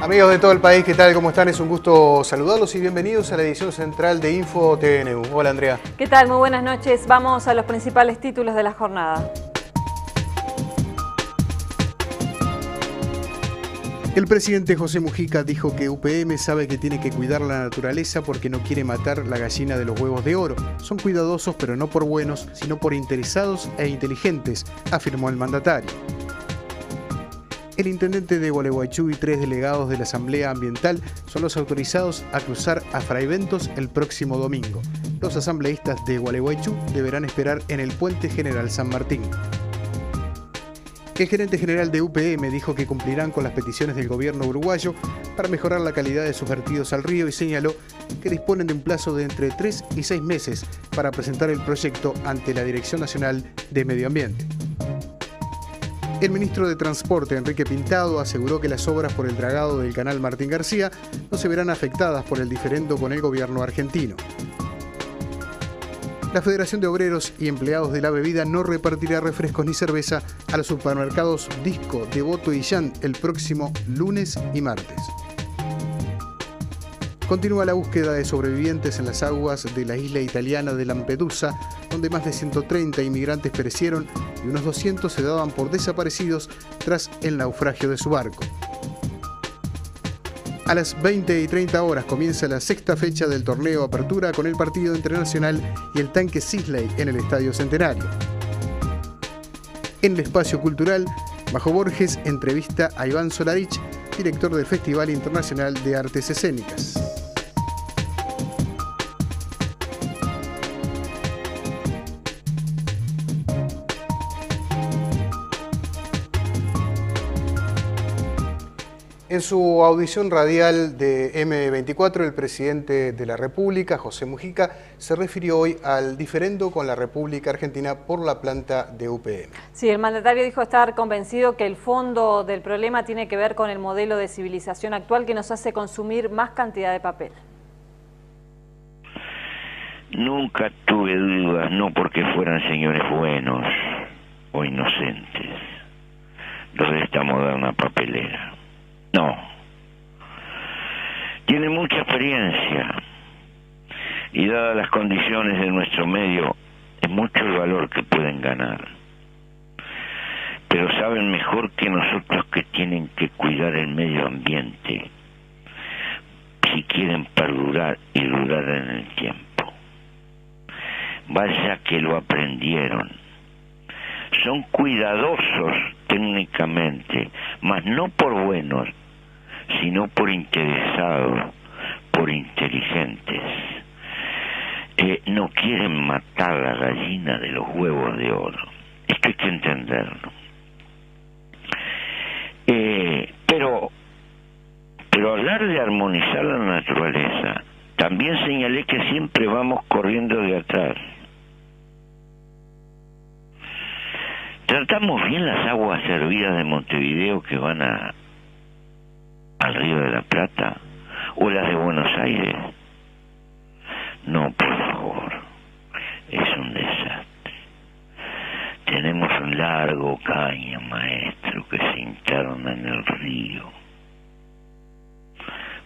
Amigos de todo el país, ¿qué tal? ¿Cómo están? Es un gusto saludarlos y bienvenidos a la edición central de Info TVNU. Hola, Andrea. ¿Qué tal? Muy buenas noches. Vamos a los principales títulos de la jornada. El presidente José Mujica dijo que UPM sabe que tiene que cuidar la naturaleza porque no quiere matar la gallina de los huevos de oro. Son cuidadosos, pero no por buenos, sino por interesados e inteligentes, afirmó el mandatario. El intendente de Gualeguaychú y 3 delegados de la Asamblea Ambiental son los autorizados a cruzar a Fraiventos el próximo domingo. Los asambleístas de Gualeguaychú deberán esperar en el Puente General San Martín. El gerente general de UPM dijo que cumplirán con las peticiones del gobierno uruguayo para mejorar la calidad de sus vertidos al río y señaló que disponen de un plazo de entre 3 y 6 meses para presentar el proyecto ante la Dirección Nacional de Medio Ambiente. El ministro de Transporte, Enrique Pintado, aseguró que las obras por el dragado del canal Martín García no se verán afectadas por el diferendo con el gobierno argentino. La Federación de Obreros y Empleados de la Bebida no repartirá refrescos ni cerveza a los supermercados Disco, Devoto y Jan el próximo lunes y martes. Continúa la búsqueda de sobrevivientes en las aguas de la isla italiana de Lampedusa, donde más de 130 inmigrantes perecieron y unos 200 se daban por desaparecidos tras el naufragio de su barco. A las 20:30 horas comienza la sexta fecha del torneo Apertura con el partido internacional y el tanque Sisley en el Estadio Centenario. En el espacio cultural, Majo Borges entrevista a Iván Solarich, director del Festival Internacional de Artes Escénicas. En su audición radial de M24, el presidente de la República, José Mujica, se refirió hoy al diferendo con la República Argentina por la planta de UPM. Sí, el mandatario dijo estar convencido que el fondo del problema tiene que ver con el modelo de civilización actual que nos hace consumir más cantidad de papel. Nunca tuve dudas, no porque fueran señores buenos o inocentes, los de esta moderna papelera. No. Tienen mucha experiencia y dadas las condiciones de nuestro medio, es mucho el valor que pueden ganar. Pero saben mejor que nosotros que tienen que cuidar el medio ambiente si quieren perdurar y durar en el tiempo. Vaya que lo aprendieron. Son cuidadosos técnicamente, mas no por buenos, sino por interesados, por inteligentes. No quieren matar la gallina de los huevos de oro. Esto hay que entenderlo. Pero hablar de armonizar la naturaleza, también señalé que siempre vamos corriendo de atrás. ¿Tratamos bien las aguas servidas de Montevideo que van al Río de la Plata? ¿O las de Buenos Aires? No, por favor. Es un desastre. Tenemos un largo caño, maestro, que se interna en el río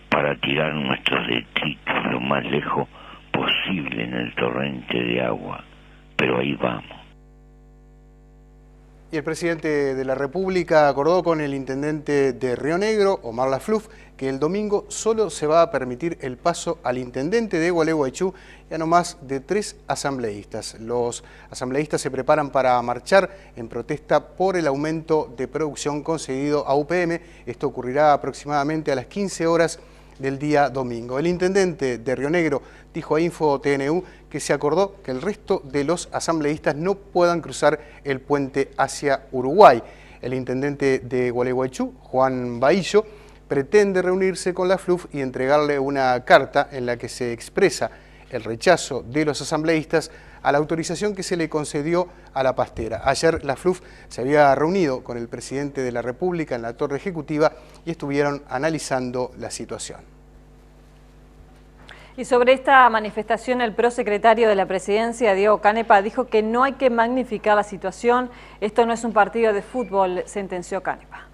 para tirar nuestros detritos lo más lejos posible en el torrente de agua. Pero ahí vamos. Y el presidente de la República acordó con el intendente de Río Negro, Omar Lafluf, que el domingo solo se va a permitir el paso al intendente de Gualeguaychú y a no más de 3 asambleístas. Los asambleístas se preparan para marchar en protesta por el aumento de producción concedido a UPM. Esto ocurrirá aproximadamente a las 15 horas del día domingo. El intendente de Río Negro dijo a Info TNU que se acordó que el resto de los asambleístas no puedan cruzar el puente hacia Uruguay. El intendente de Gualeguaychú, Juan Bahillo, pretende reunirse con Lafluf y entregarle una carta en la que se expresa el rechazo de los asambleístas a la autorización que se le concedió a la pastera. Ayer Lafluf se había reunido con el presidente de la República en la Torre Ejecutiva y estuvieron analizando la situación. Y sobre esta manifestación, el prosecretario de la Presidencia, Diego Canepa, dijo que no hay que magnificar la situación. Esto no es un partido de fútbol, sentenció Canepa.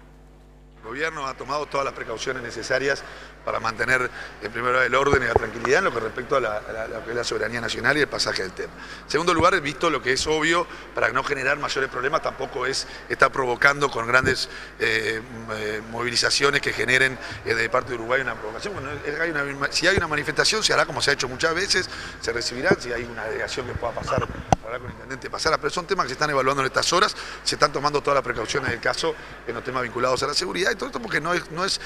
El gobierno ha tomado todas las precauciones necesarias para mantener en primer lugar el orden y la tranquilidad en lo que respecta a lo que es la soberanía nacional y el pasaje del tema. En segundo lugar, visto lo que es obvio, para no generar mayores problemas, tampoco está provocando con grandes movilizaciones que generen de parte de Uruguay una provocación. Bueno, si hay una manifestación, se hará como se ha hecho muchas veces, se recibirán, si hay una delegación que pueda pasar, hablar con el intendente, pasará, pero son temas que se están evaluando en estas horas, se están tomando todas las precauciones del caso en los temas vinculados a la seguridad y todo esto porque no es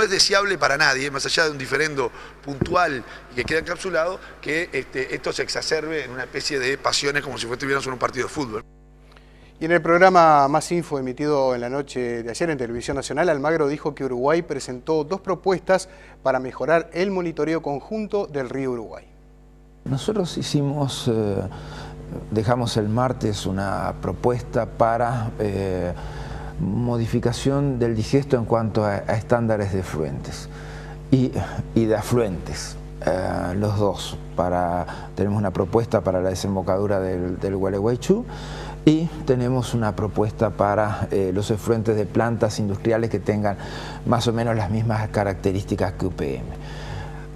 deseable para nadie, más allá de un diferendo puntual y que queda encapsulado, que esto se exacerbe en una especie de pasiones como si estuviéramos en un partido de fútbol. Y en el programa Más Info emitido en la noche de ayer en Televisión Nacional, Almagro dijo que Uruguay presentó 2 propuestas para mejorar el monitoreo conjunto del río Uruguay. Nosotros dejamos el martes una propuesta para modificación del digesto en cuanto a estándares de efluentes y de afluentes, los dos. Tenemos una propuesta para la desembocadura del Gualeguaychú y tenemos una propuesta para los efluentes de plantas industriales que tengan más o menos las mismas características que UPM.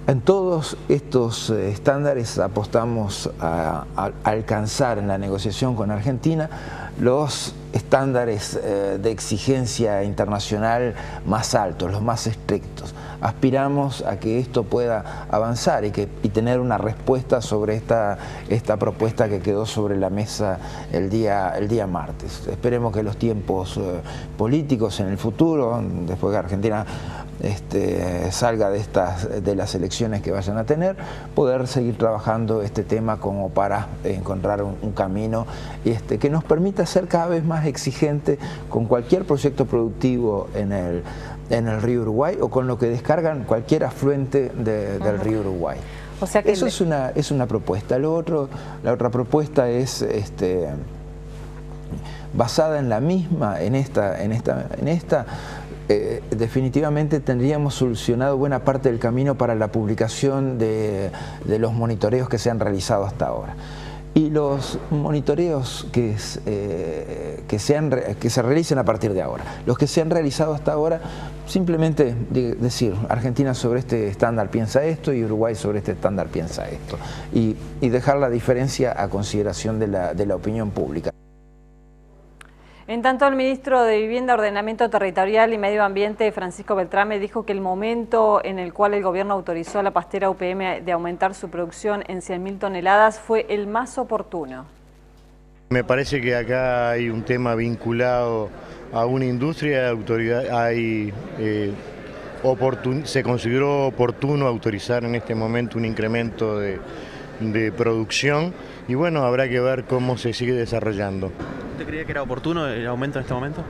En todos estos estándares apostamos a alcanzar en la negociación con Argentina los estándares de exigencia internacional más altos, los más estrictos. Aspiramos a que esto pueda avanzar y tener una respuesta sobre esta propuesta que quedó sobre la mesa el día martes. Esperemos que los tiempos políticos en el futuro, después que Argentina salga de las elecciones que vayan a tener, poder seguir trabajando este tema como para encontrar un camino que nos permita ser cada vez más exigente con cualquier proyecto productivo en el río Uruguay o con lo que descargan cualquier afluente del río Uruguay. O sea que eso es una propuesta. La otra propuesta es basada en la misma, en esta definitivamente tendríamos solucionado buena parte del camino para la publicación de los monitoreos que se han realizado hasta ahora. Y los monitoreos que se realicen a partir de ahora. Los que se han realizado hasta ahora, simplemente decir, Argentina sobre este estándar piensa esto y Uruguay sobre este estándar piensa esto. Y dejar la diferencia a consideración de la opinión pública. En tanto, el ministro de Vivienda, Ordenamiento Territorial y Medio Ambiente, Francisco Beltrame, dijo que el momento en el cual el gobierno autorizó a la pastera UPM de aumentar su producción en 100.000 toneladas fue el más oportuno. Me parece que acá hay un tema vinculado a una industria, se consideró oportuno autorizar en este momento un incremento de producción y bueno, habrá que ver cómo se sigue desarrollando. ¿Usted creía que era oportuno el aumento en este momento?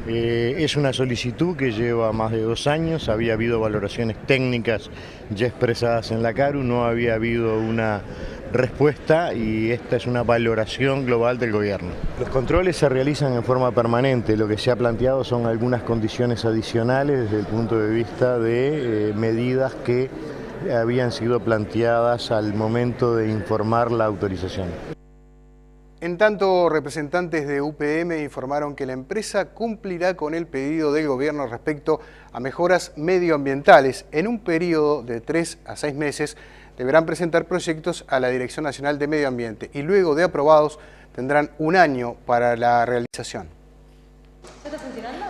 Es una solicitud que lleva más de 2 años, había habido valoraciones técnicas ya expresadas en la CARU, no había habido una respuesta y esta es una valoración global del gobierno. Los controles se realizan en forma permanente, lo que se ha planteado son algunas condiciones adicionales desde el punto de vista de medidas que habían sido planteadas al momento de informar la autorización. En tanto, representantes de UPM informaron que la empresa cumplirá con el pedido del gobierno respecto a mejoras medioambientales. En un periodo de 3 a 6 meses deberán presentar proyectos a la Dirección Nacional de Medio Ambiente y luego de aprobados tendrán 1 año para la realización.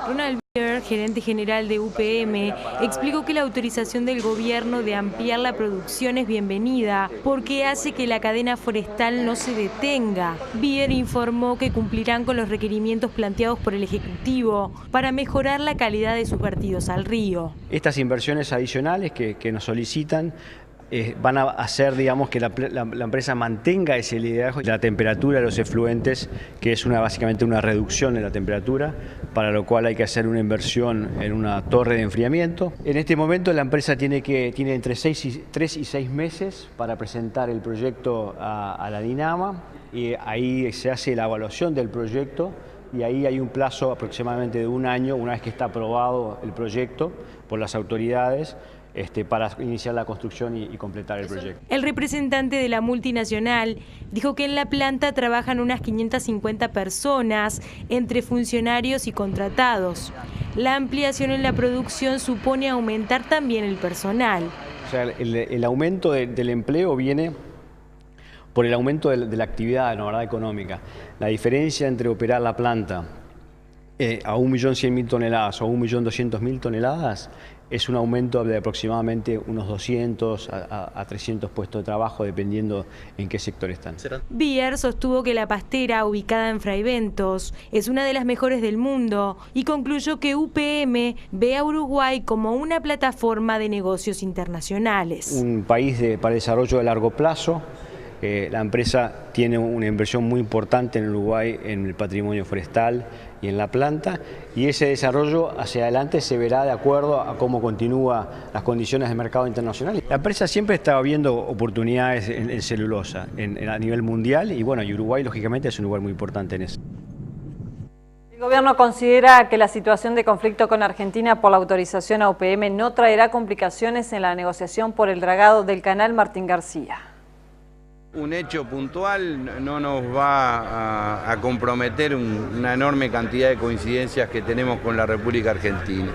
Ronald Bier, gerente general de UPM, explicó que la autorización del gobierno de ampliar la producción es bienvenida porque hace que la cadena forestal no se detenga. Bier informó que cumplirán con los requerimientos planteados por el Ejecutivo para mejorar la calidad de sus vertidos al río. Estas inversiones adicionales que nos solicitan van a hacer, digamos, que la empresa mantenga ese liderazgo de la temperatura de los efluentes, que es básicamente una reducción de la temperatura, para lo cual hay que hacer una inversión en una torre de enfriamiento. En este momento la empresa tiene entre 3 y 6 meses para presentar el proyecto a la DINAMA y ahí se hace la evaluación del proyecto y ahí hay un plazo aproximadamente de 1 año, una vez que está aprobado el proyecto por las autoridades, para iniciar la construcción y completar el proyecto. El representante de la multinacional dijo que en la planta trabajan unas 550 personas, entre funcionarios y contratados. La ampliación en la producción supone aumentar también el personal. O sea, el aumento del empleo viene por el aumento de la actividad, ¿no?, ¿verdad?, económica. La diferencia entre operar la planta a 1.100.000 toneladas o 1.200.000 toneladas es un aumento de aproximadamente unos 200 a 300 puestos de trabajo, dependiendo en qué sector están. Bier sostuvo que la pastera, ubicada en Fraiventos, es una de las mejores del mundo y concluyó que UPM ve a Uruguay como una plataforma de negocios internacionales. Un país para desarrollo de largo plazo. La empresa tiene una inversión muy importante en Uruguay en el patrimonio forestal y en la planta, y ese desarrollo hacia adelante se verá de acuerdo a cómo continúan las condiciones de mercado internacional. La empresa siempre está viendo oportunidades en celulosa a nivel mundial, y bueno, y Uruguay lógicamente es un lugar muy importante en eso. El gobierno considera que la situación de conflicto con Argentina por la autorización a UPM no traerá complicaciones en la negociación por el dragado del canal Martín García. Un hecho puntual no nos va a comprometer una enorme cantidad de coincidencias que tenemos con la República Argentina.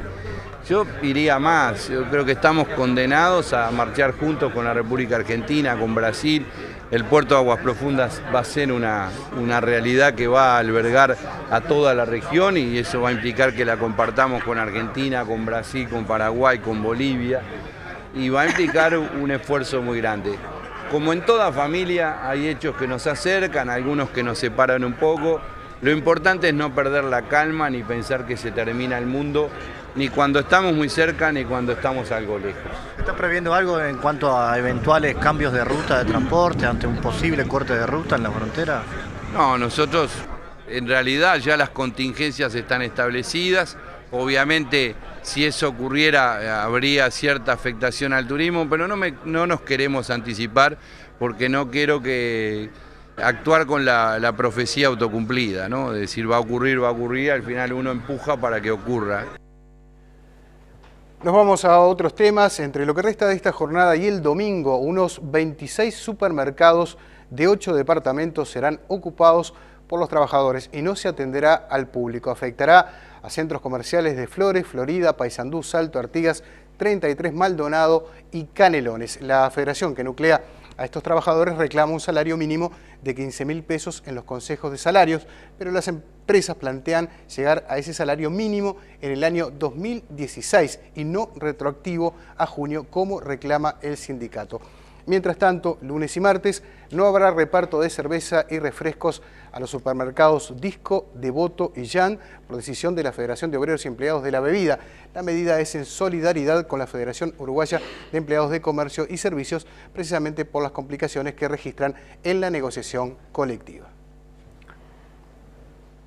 Yo iría más, yo creo que estamos condenados a marchar juntos con la República Argentina, con Brasil. El puerto de Aguas Profundas va a ser una realidad que va a albergar a toda la región, y eso va a implicar que la compartamos con Argentina, con Brasil, con Paraguay, con Bolivia, y va a implicar un esfuerzo muy grande. Como en toda familia hay hechos que nos acercan, algunos que nos separan un poco. Lo importante es no perder la calma ni pensar que se termina el mundo, ni cuando estamos muy cerca ni cuando estamos algo lejos. ¿Está previendo algo en cuanto a eventuales cambios de ruta de transporte ante un posible corte de ruta en la frontera? No, nosotros en realidad ya las contingencias están establecidas. Obviamente, si eso ocurriera, habría cierta afectación al turismo, pero no nos queremos anticipar, porque no quiero actuar con la profecía autocumplida, ¿no? Es decir, va a ocurrir, al final uno empuja para que ocurra. Nos vamos a otros temas. Entre lo que resta de esta jornada y el domingo, unos 26 supermercados de 8 departamentos serán ocupados por los trabajadores y no se atenderá al público. Afectará a centros comerciales de Flores, Florida, Paysandú, Salto, Artigas, 33, Maldonado y Canelones. La federación que nuclea a estos trabajadores reclama un salario mínimo de 15.000 pesos en los consejos de salarios, pero las empresas plantean llegar a ese salario mínimo en el año 2016 y no retroactivo a junio, como reclama el sindicato. Mientras tanto, lunes y martes no habrá reparto de cerveza y refrescos a los supermercados Disco, Devoto y Jan por decisión de la Federación de Obreros y Empleados de la Bebida. La medida es en solidaridad con la Federación Uruguaya de Empleados de Comercio y Servicios, precisamente por las complicaciones que registran en la negociación colectiva.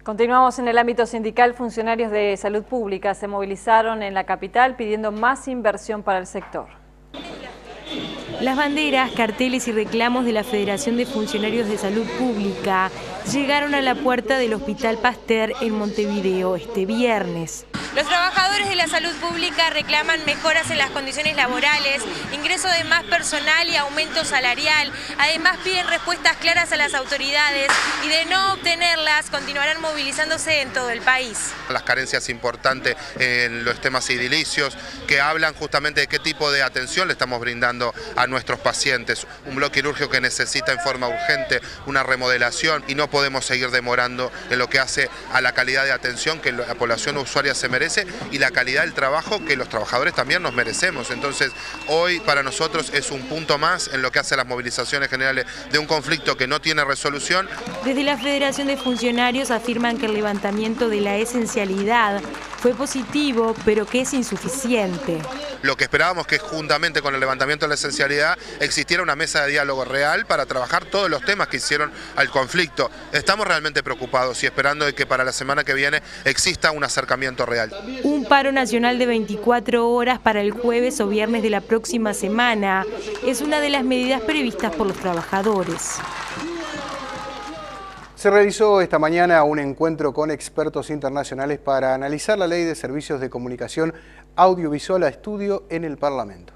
Continuamos en el ámbito sindical. Funcionarios de salud pública se movilizaron en la capital pidiendo más inversión para el sector. Las banderas, carteles y reclamos de la Federación de Funcionarios de Salud Pública llegaron a la puerta del Hospital Pasteur en Montevideo este viernes. Los trabajadores de la salud pública reclaman mejoras en las condiciones laborales, ingreso de más personal y aumento salarial. Además piden respuestas claras a las autoridades y de no obtenerlas continuarán movilizándose en todo el país. Las carencias importantes en los temas edilicios que hablan justamente de qué tipo de atención le estamos brindando a nuestros pacientes. Un bloque quirúrgico que necesita en forma urgente una remodelación y no podemos seguir demorando en lo que hace a la calidad de atención que la población usuaria se merece y la calidad del trabajo que los trabajadores también nos merecemos. Entonces, hoy para nosotros es un punto más en lo que hace las movilizaciones generales de un conflicto que no tiene resolución. Desde la Federación de Funcionarios afirman que el levantamiento de la esencialidad fue positivo, pero que es insuficiente. Lo que esperábamos que juntamente con el levantamiento de la esencialidad existiera una mesa de diálogo real para trabajar todos los temas que hicieron al conflicto. Estamos realmente preocupados y esperando de que para la semana que viene exista un acercamiento real. Un paro nacional de 24 horas para el jueves o viernes de la próxima semana es una de las medidas previstas por los trabajadores. Se realizó esta mañana un encuentro con expertos internacionales para analizar la Ley de Servicios de Comunicación Audiovisual a estudio en el Parlamento.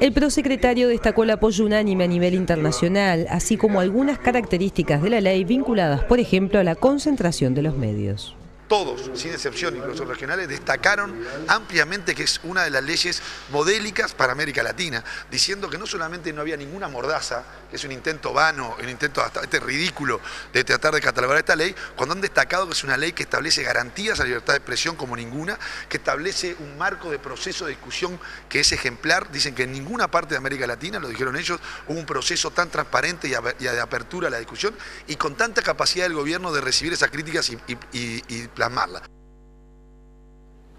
El prosecretario destacó el apoyo unánime a nivel internacional, así como algunas características de la ley vinculadas, por ejemplo, a la concentración de los medios. todos, sin excepción, incluso regionales, destacaron ampliamente que es una de las leyes modélicas para América Latina, diciendo que no solamente no había ninguna mordaza, que es un intento vano, un intento hasta ridículo de tratar de catalogar esta ley, cuando han destacado que es una ley que establece garantías a la libertad de expresión como ninguna, que establece un marco de proceso de discusión que es ejemplar. Dicen que en ninguna parte de América Latina, lo dijeron ellos, hubo un proceso tan transparente y de apertura a la discusión y con tanta capacidad del gobierno de recibir esas críticas y plasmarla.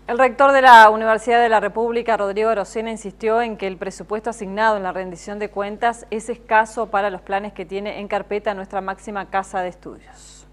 El rector de la Universidad de la República, Rodrigo Arocena, insistió en que el presupuesto asignado en la rendición de cuentas es escaso para los planes que tiene en carpeta nuestra máxima casa de estudios.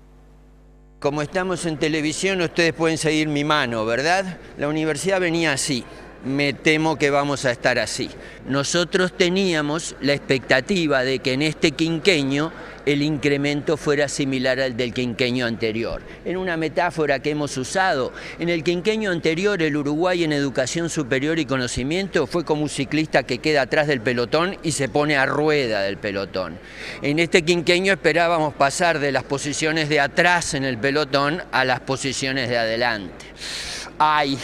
Como estamos en televisión, ustedes pueden seguir mi mano, ¿verdad? La universidad venía así. Me temo que vamos a estar así. Nosotros teníamos la expectativa de que en este quinquenio el incremento fuera similar al del quinquenio anterior. En una metáfora que hemos usado, en el quinquenio anterior el Uruguay en educación superior y conocimiento fue como un ciclista que queda atrás del pelotón y se pone a rueda del pelotón. En este quinquenio esperábamos pasar de las posiciones de atrás en el pelotón a las posiciones de adelante. ¡Ay!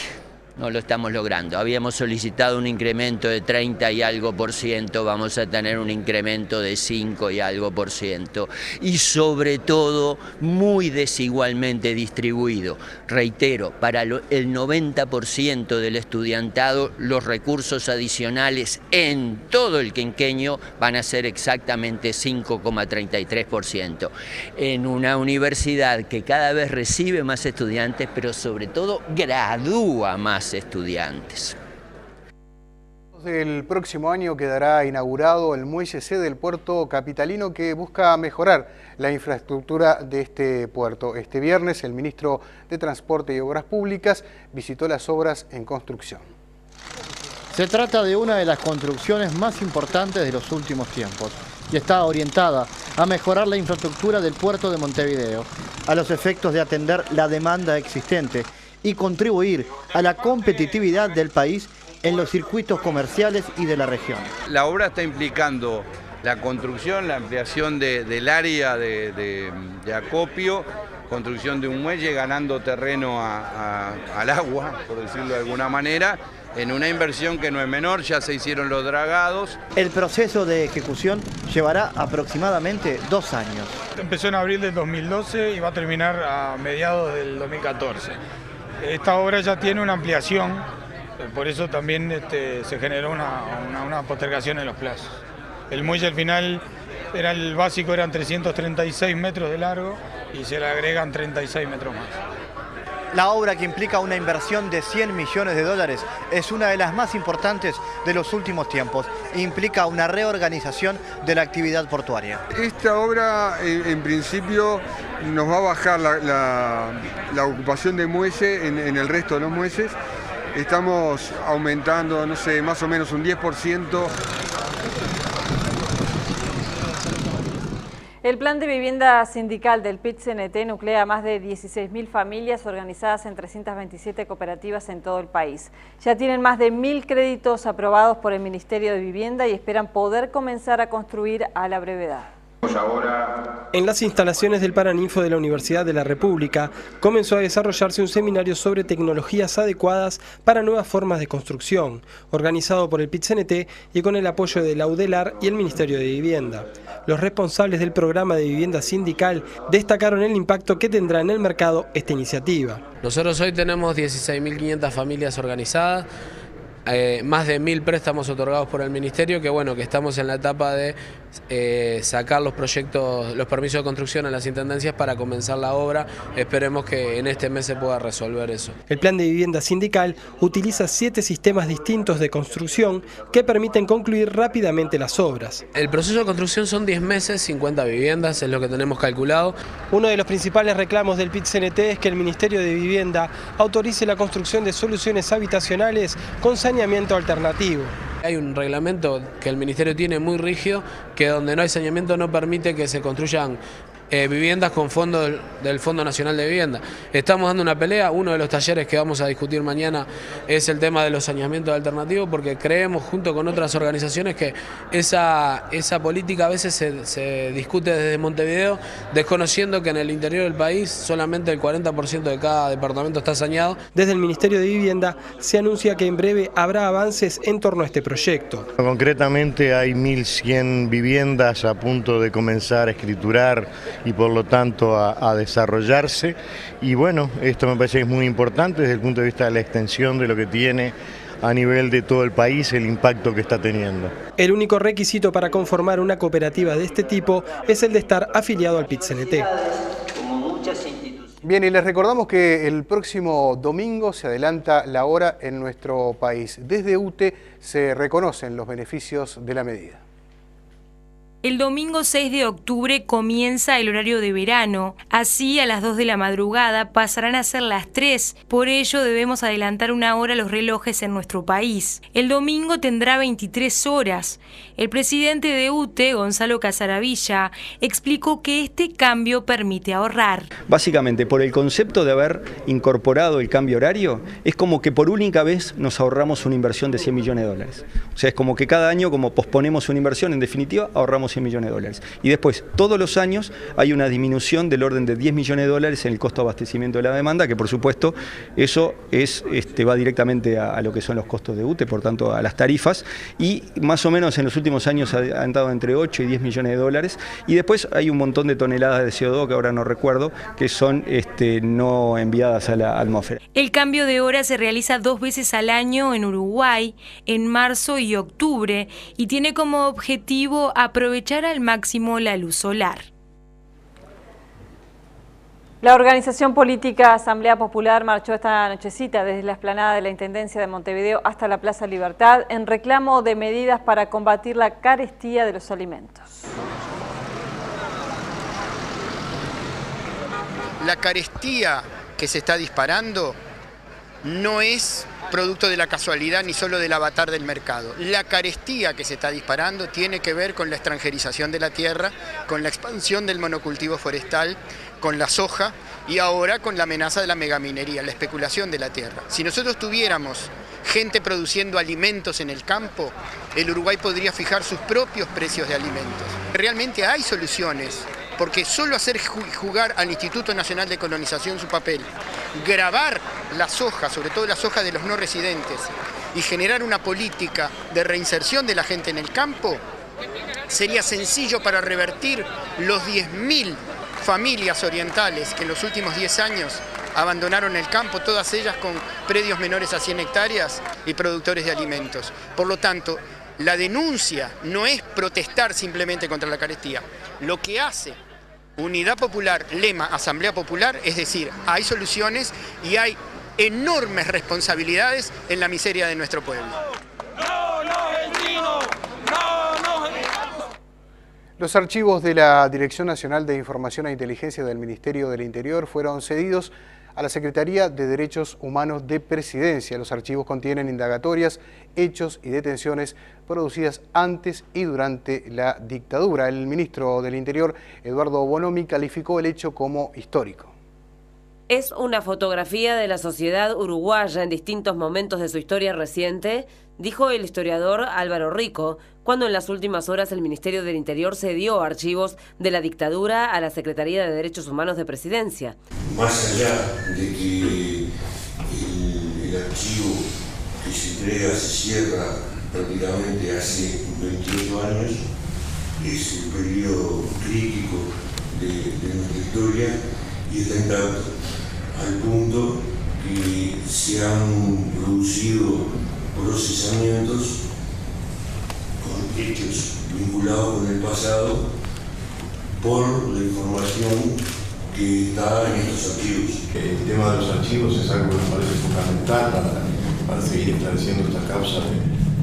No lo estamos logrando. Habíamos solicitado un incremento de 30 y algo %, vamos a tener un incremento de 5 y algo %. Y sobre todo, muy desigualmente distribuido. Reitero, para el 90% del estudiantado, los recursos adicionales en todo el quinquenio van a ser exactamente 5,33%. En una universidad que cada vez recibe más estudiantes, pero sobre todo gradúa más estudiantes. El próximo año quedará inaugurado el muelle C del puerto capitalino, que busca mejorar la infraestructura de este puerto. Este viernes el ministro de Transporte y Obras Públicas visitó las obras en construcción. Se trata de una de las construcciones más importantes de los últimos tiempos y está orientada a mejorar la infraestructura del puerto de Montevideo a los efectos de atender la demanda existente y contribuir a la competitividad del país en los circuitos comerciales y de la región. La obra está implicando la construcción, la ampliación del área de acopio, construcción de un muelle, ganando terreno al agua, por decirlo de alguna manera, en una inversión que no es menor. Ya se hicieron los dragados. El proceso de ejecución llevará aproximadamente 2 años. Empezó en abril del 2012 y va a terminar a mediados del 2014. Esta obra ya tiene una ampliación, por eso también se generó una postergación en los plazos. El muelle al final, el básico eran 336 metros de largo y se le agregan 36 metros más. La obra, que implica una inversión de $100 millones, es una de las más importantes de los últimos tiempos. Implica una reorganización de la actividad portuaria. Esta obra, en principio, nos va a bajar la ocupación de muelle en el resto de los muelles. Estamos aumentando, no sé, más o menos un 10%. El plan de vivienda sindical del PIT-CNT nuclea a más de 16.000 familias organizadas en 327 cooperativas en todo el país. Ya tienen más de 1.000 créditos aprobados por el Ministerio de Vivienda y esperan poder comenzar a construir a la brevedad. En las instalaciones del Paraninfo de la Universidad de la República comenzó a desarrollarse un seminario sobre tecnologías adecuadas para nuevas formas de construcción, organizado por el PIT-CNT y con el apoyo de la UDELAR y el Ministerio de Vivienda. Los responsables del programa de vivienda sindical destacaron el impacto que tendrá en el mercado esta iniciativa. Nosotros hoy tenemos 16.500 familias organizadas, más de 1.000 préstamos otorgados por el Ministerio, que estamos en la etapa de sacar los proyectos, los permisos de construcción a las intendencias para comenzar la obra. Esperemos que en este mes se pueda resolver eso. El plan de vivienda sindical utiliza 7 sistemas distintos de construcción que permiten concluir rápidamente las obras. El proceso de construcción son 10 meses, 50 viviendas, es lo que tenemos calculado. Uno de los principales reclamos del PIT-CNT es que el Ministerio de Vivienda autorice la construcción de soluciones habitacionales con saneamiento alternativo. Hay un reglamento que el Ministerio tiene muy rígido, que donde no hay saneamiento no permite que se construyan viviendas con fondos del Fondo Nacional de Vivienda. Estamos dando una pelea, uno de los talleres que vamos a discutir mañana es el tema de los saneamientos alternativos, porque creemos junto con otras organizaciones que esa política a veces se discute desde Montevideo, desconociendo que en el interior del país solamente el 40% de cada departamento está saneado. Desde el Ministerio de Vivienda se anuncia que en breve habrá avances en torno a este proyecto. Concretamente hay 1.100 viviendas a punto de comenzar a escriturar y por lo tanto a desarrollarse, y bueno, esto me parece que es muy importante desde el punto de vista de la extensión de lo que tiene a nivel de todo el país el impacto que está teniendo. El único requisito para conformar una cooperativa de este tipo es el de estar afiliado al PIT-CNT. Bien, y les recordamos que el próximo domingo se adelanta la hora en nuestro país. Desde UTE se reconocen los beneficios de la medida. El domingo 6 de octubre comienza el horario de verano. Así, a las 2 de la madrugada pasarán a ser las 3. Por ello, debemos adelantar una hora los relojes en nuestro país. El domingo tendrá 23 horas. El presidente de UTE, Gonzalo Casaravilla, explicó que este cambio permite ahorrar. Básicamente, por el concepto de haber incorporado el cambio horario, es como que por única vez nos ahorramos una inversión de 100 millones de dólares. O sea, es como que cada año, como posponemos una inversión, en definitiva, ahorramos 100 millones de dólares. Y después, todos los años, hay una disminución del orden de 10 millones de dólares en el costo de abastecimiento de la demanda, que por supuesto, eso va directamente a lo que son los costos de UTE, por tanto, a las tarifas, y más o menos en los últimos años han dado entre 8 y 10 millones de dólares, y después hay un montón de toneladas de CO2, que ahora no recuerdo, que son no enviadas a la atmósfera. El cambio de hora se realiza 2 veces al año en Uruguay, en marzo y octubre, y tiene como objetivo aprovechar al máximo la luz solar. La organización política Asamblea Popular marchó esta nochecita desde la explanada de la Intendencia de Montevideo hasta la Plaza Libertad en reclamo de medidas para combatir la carestía de los alimentos. La carestía que se está disparando no es producto de la casualidad ni solo del avatar del mercado. La carestía que se está disparando tiene que ver con la extranjerización de la tierra, con la expansión del monocultivo forestal, con la soja y ahora con la amenaza de la megaminería, la especulación de la tierra. Si nosotros tuviéramos gente produciendo alimentos en el campo, el Uruguay podría fijar sus propios precios de alimentos. Realmente hay soluciones, porque solo hacer jugar al Instituto Nacional de Colonización su papel, grabar la soja, sobre todo la soja de los no residentes, y generar una política de reinserción de la gente en el campo, sería sencillo para revertir los 10.000 familias orientales que en los últimos 10 años abandonaron el campo, todas ellas con predios menores a 100 hectáreas y productores de alimentos. Por lo tanto, la denuncia no es protestar simplemente contra la carestía. Lo que hace Unidad Popular, lema Asamblea Popular, es decir, hay soluciones y hay enormes responsabilidades en la miseria de nuestro pueblo. Los archivos de la Dirección Nacional de Información e Inteligencia del Ministerio del Interior fueron cedidos a la Secretaría de Derechos Humanos de Presidencia. Los archivos contienen indagatorias, hechos y detenciones producidas antes y durante la dictadura. El ministro del Interior, Eduardo Bonomi, calificó el hecho como histórico. Es una fotografía de la sociedad uruguaya en distintos momentos de su historia reciente, dijo el historiador Álvaro Rico, cuando en las últimas horas el Ministerio del Interior cedió archivos de la dictadura a la Secretaría de Derechos Humanos de Presidencia. Más allá de que el archivo que se entrega se cierra prácticamente hace 28 años, es un periodo crítico de nuestra historia y está intacto, al punto que se han producido procesamientos con hechos vinculados con el pasado por la información que está en estos archivos. El tema de los archivos es algo que me parece fundamental para seguir esclareciendo esta causa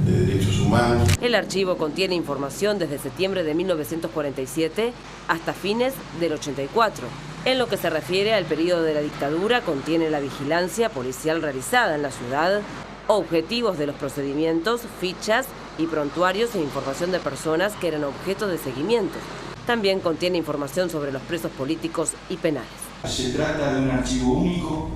de derechos humanos. El archivo contiene información desde septiembre de 1947 hasta fines del 84. En lo que se refiere al periodo de la dictadura, contiene la vigilancia policial realizada en la ciudad, objetivos de los procedimientos, fichas y prontuarios e información de personas que eran objeto de seguimiento. También contiene información sobre los presos políticos y penales. Se trata de un archivo único,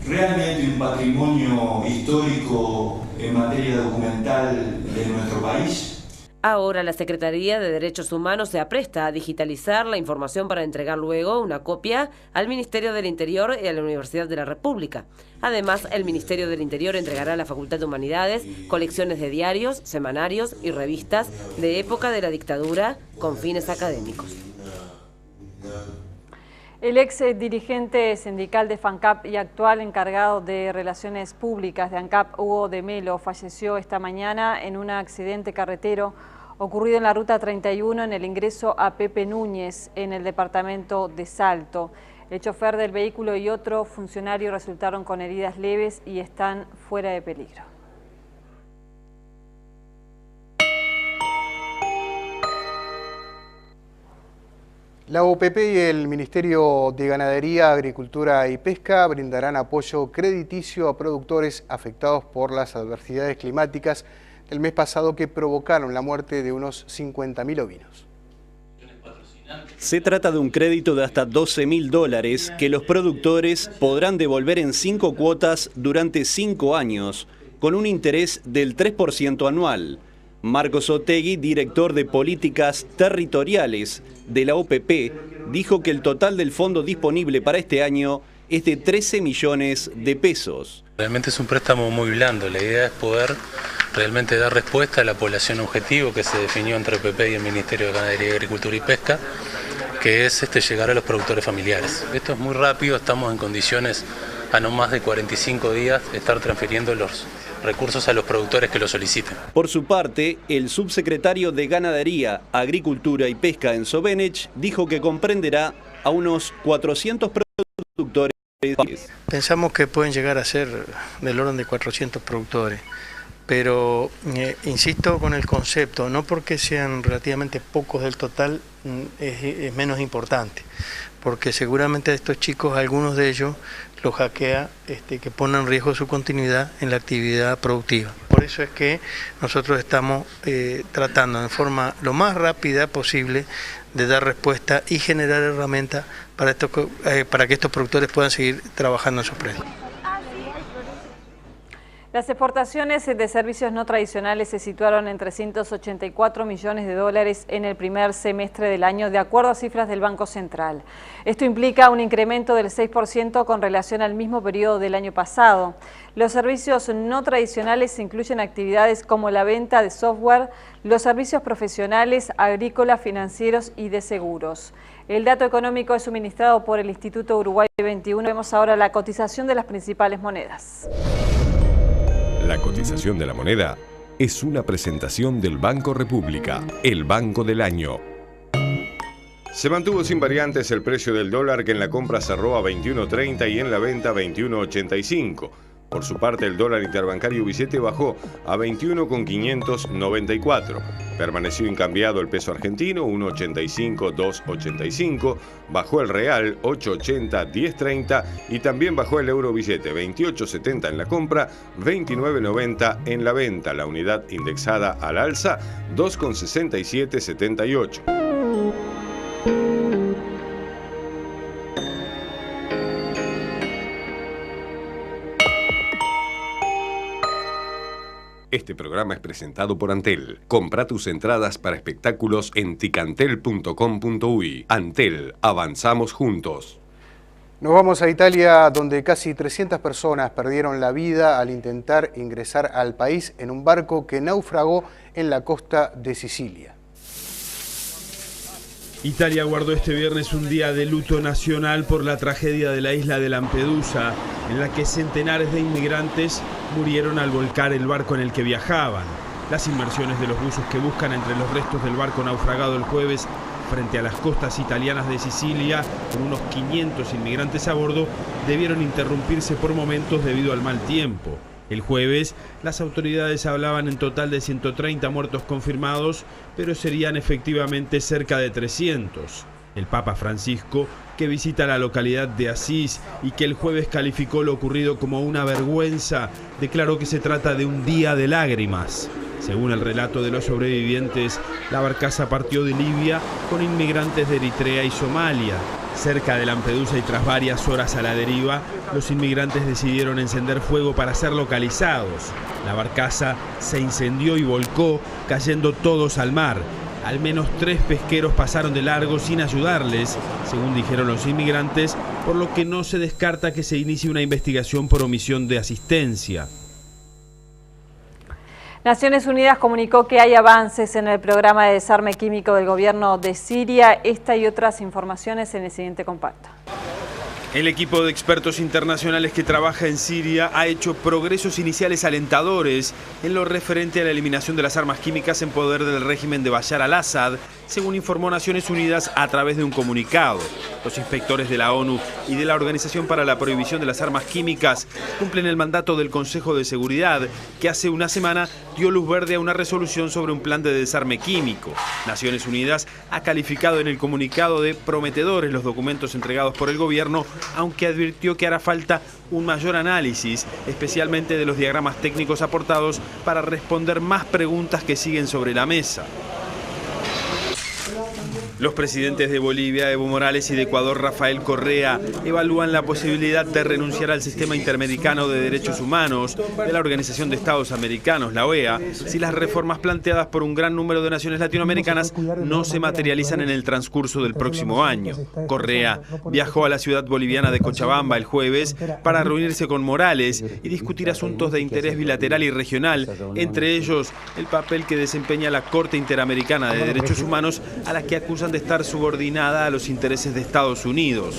realmente un patrimonio histórico en materia documental de nuestro país. Ahora la Secretaría de Derechos Humanos se apresta a digitalizar la información para entregar luego una copia al Ministerio del Interior y a la Universidad de la República. Además, el Ministerio del Interior entregará a la Facultad de Humanidades colecciones de diarios, semanarios y revistas de época de la dictadura con fines académicos. El ex dirigente sindical de FANCAP y actual encargado de Relaciones Públicas de ANCAP, Hugo de Melo, falleció esta mañana en un accidente carretero ocurrido en la Ruta 31 en el ingreso a Pepe Núñez, en el departamento de Salto. El chofer del vehículo y otro funcionario resultaron con heridas leves y están fuera de peligro. La OPP y el Ministerio de Ganadería, Agricultura y Pesca brindarán apoyo crediticio a productores afectados por las adversidades climáticas del mes pasado que provocaron la muerte de unos 50.000 ovinos. Se trata de un crédito de hasta $12.000 que los productores podrán devolver en 5 cuotas durante 5 años, con un interés del 3% anual. Marcos Otegui, director de Políticas Territoriales de la OPP, dijo que el total del fondo disponible para este año es de 13 millones de pesos. Realmente es un préstamo muy blando. La idea es poder realmente dar respuesta a la población objetivo que se definió entre OPP y el Ministerio de Ganadería, Agricultura y Pesca, que es llegar a los productores familiares. Esto es muy rápido, estamos en condiciones a no más de 45 días de estar transfiriendo los recursos a los productores que lo soliciten. Por su parte, el subsecretario de Ganadería, Agricultura y Pesca en Sobenech dijo que comprenderá a unos 400 productores. Pensamos que pueden llegar a ser del orden de 400 productores, pero insisto con el concepto, no porque sean relativamente pocos del total es menos importante, porque seguramente a estos chicos, algunos de ellos, los hackea que pone en riesgo su continuidad en la actividad productiva. Por eso es que nosotros estamos tratando de forma lo más rápida posible de dar respuesta y generar herramientas para que estos productores puedan seguir trabajando en sus predios. Las exportaciones de servicios no tradicionales se situaron en $384 millones en el primer semestre del año, de acuerdo a cifras del Banco Central. Esto implica un incremento del 6% con relación al mismo periodo del año pasado. Los servicios no tradicionales incluyen actividades como la venta de software, los servicios profesionales, agrícolas, financieros y de seguros. El dato económico es suministrado por el Instituto Uruguay 21. Vemos ahora la cotización de las principales monedas. La cotización de la moneda es una presentación del Banco República, el banco del año. Se mantuvo sin variantes el precio del dólar, que en la compra cerró a 21.30 y en la venta 21.85. Por su parte, el dólar interbancario billete bajó a 21,594. Permaneció incambiado el peso argentino, 1,85-2,85. Bajó el real, 8,80-10,30. Y también bajó el euro billete, 28,70 en la compra, 29,90 en la venta. La unidad indexada al alza, 2,6778. Este programa es presentado por Antel. Compra tus entradas para espectáculos en ticantel.com.uy. Antel, avanzamos juntos. Nos vamos a Italia, donde casi 300 personas perdieron la vida al intentar ingresar al país en un barco que naufragó en la costa de Sicilia. Italia guardó este viernes un día de luto nacional por la tragedia de la isla de Lampedusa, en la que centenares de inmigrantes murieron al volcar el barco en el que viajaban. Las inmersiones de los buzos que buscan entre los restos del barco naufragado el jueves frente a las costas italianas de Sicilia, con unos 500 inmigrantes a bordo, debieron interrumpirse por momentos debido al mal tiempo. El jueves, las autoridades hablaban en total de 130 muertos confirmados, pero serían efectivamente cerca de 300. El Papa Francisco, que visita la localidad de Asís y que el jueves calificó lo ocurrido como una vergüenza, declaró que se trata de un día de lágrimas. Según el relato de los sobrevivientes, la barcaza partió de Libia con inmigrantes de Eritrea y Somalia. Cerca de Lampedusa y tras varias horas a la deriva, los inmigrantes decidieron encender fuego para ser localizados. La barcaza se incendió y volcó, cayendo todos al mar. Al menos 3 pesqueros pasaron de largo sin ayudarles, según dijeron los inmigrantes, por lo que no se descarta que se inicie una investigación por omisión de asistencia. Naciones Unidas comunicó que hay avances en el programa de desarme químico del gobierno de Siria. Esta y otras informaciones en el siguiente compacto. El equipo de expertos internacionales que trabaja en Siria ha hecho progresos iniciales alentadores en lo referente a la eliminación de las armas químicas en poder del régimen de Bashar al-Assad, según informó Naciones Unidas a través de un comunicado. Los inspectores de la ONU y de la Organización para la Prohibición de las Armas Químicas cumplen el mandato del Consejo de Seguridad, que hace una semana dio luz verde a una resolución sobre un plan de desarme químico. Naciones Unidas ha calificado en el comunicado de prometedores los documentos entregados por el gobierno, aunque advirtió que hará falta un mayor análisis, especialmente de los diagramas técnicos aportados, para responder más preguntas que siguen sobre la mesa. Los presidentes de Bolivia, Evo Morales, y de Ecuador, Rafael Correa, evalúan la posibilidad de renunciar al sistema interamericano de derechos humanos de la Organización de Estados Americanos, la OEA, si las reformas planteadas por un gran número de naciones latinoamericanas no se materializan en el transcurso del próximo año. Correa viajó a la ciudad boliviana de Cochabamba el jueves para reunirse con Morales y discutir asuntos de interés bilateral y regional, entre ellos el papel que desempeña la Corte Interamericana de Derechos Humanos, a la que acusan de estar subordinada a los intereses de Estados Unidos.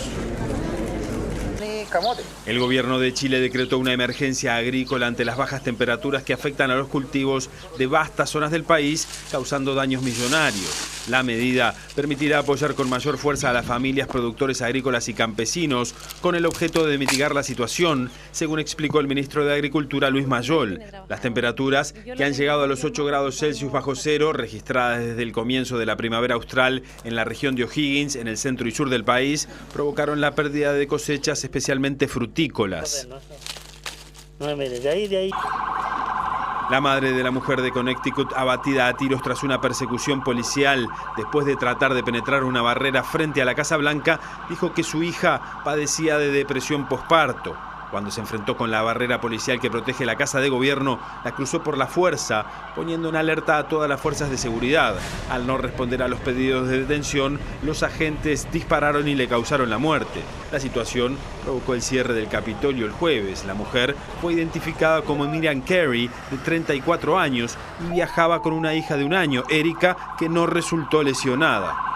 El gobierno de Chile decretó una emergencia agrícola ante las bajas temperaturas que afectan a los cultivos de vastas zonas del país, causando daños millonarios. La medida permitirá apoyar con mayor fuerza a las familias, productores agrícolas y campesinos, con el objeto de mitigar la situación, según explicó el ministro de Agricultura, Luis Mayol. Las temperaturas, que han llegado a los 8 grados Celsius bajo cero, registradas desde el comienzo de la primavera austral en la región de O'Higgins, en el centro y sur del país, provocaron la pérdida de cosechas, especialmente frutícolas. La madre de la mujer de Connecticut, abatida a tiros tras una persecución policial después de tratar de penetrar una barrera frente a la Casa Blanca, dijo que su hija padecía de depresión posparto. Cuando se enfrentó con la barrera policial que protege la Casa de Gobierno, la cruzó por la fuerza, poniendo en alerta a todas las fuerzas de seguridad. Al no responder a los pedidos de detención, los agentes dispararon y le causaron la muerte. La situación provocó el cierre del Capitolio el jueves. La mujer fue identificada como Miriam Carey, de 34 años, y viajaba con una hija de 1 año, Erika, que no resultó lesionada.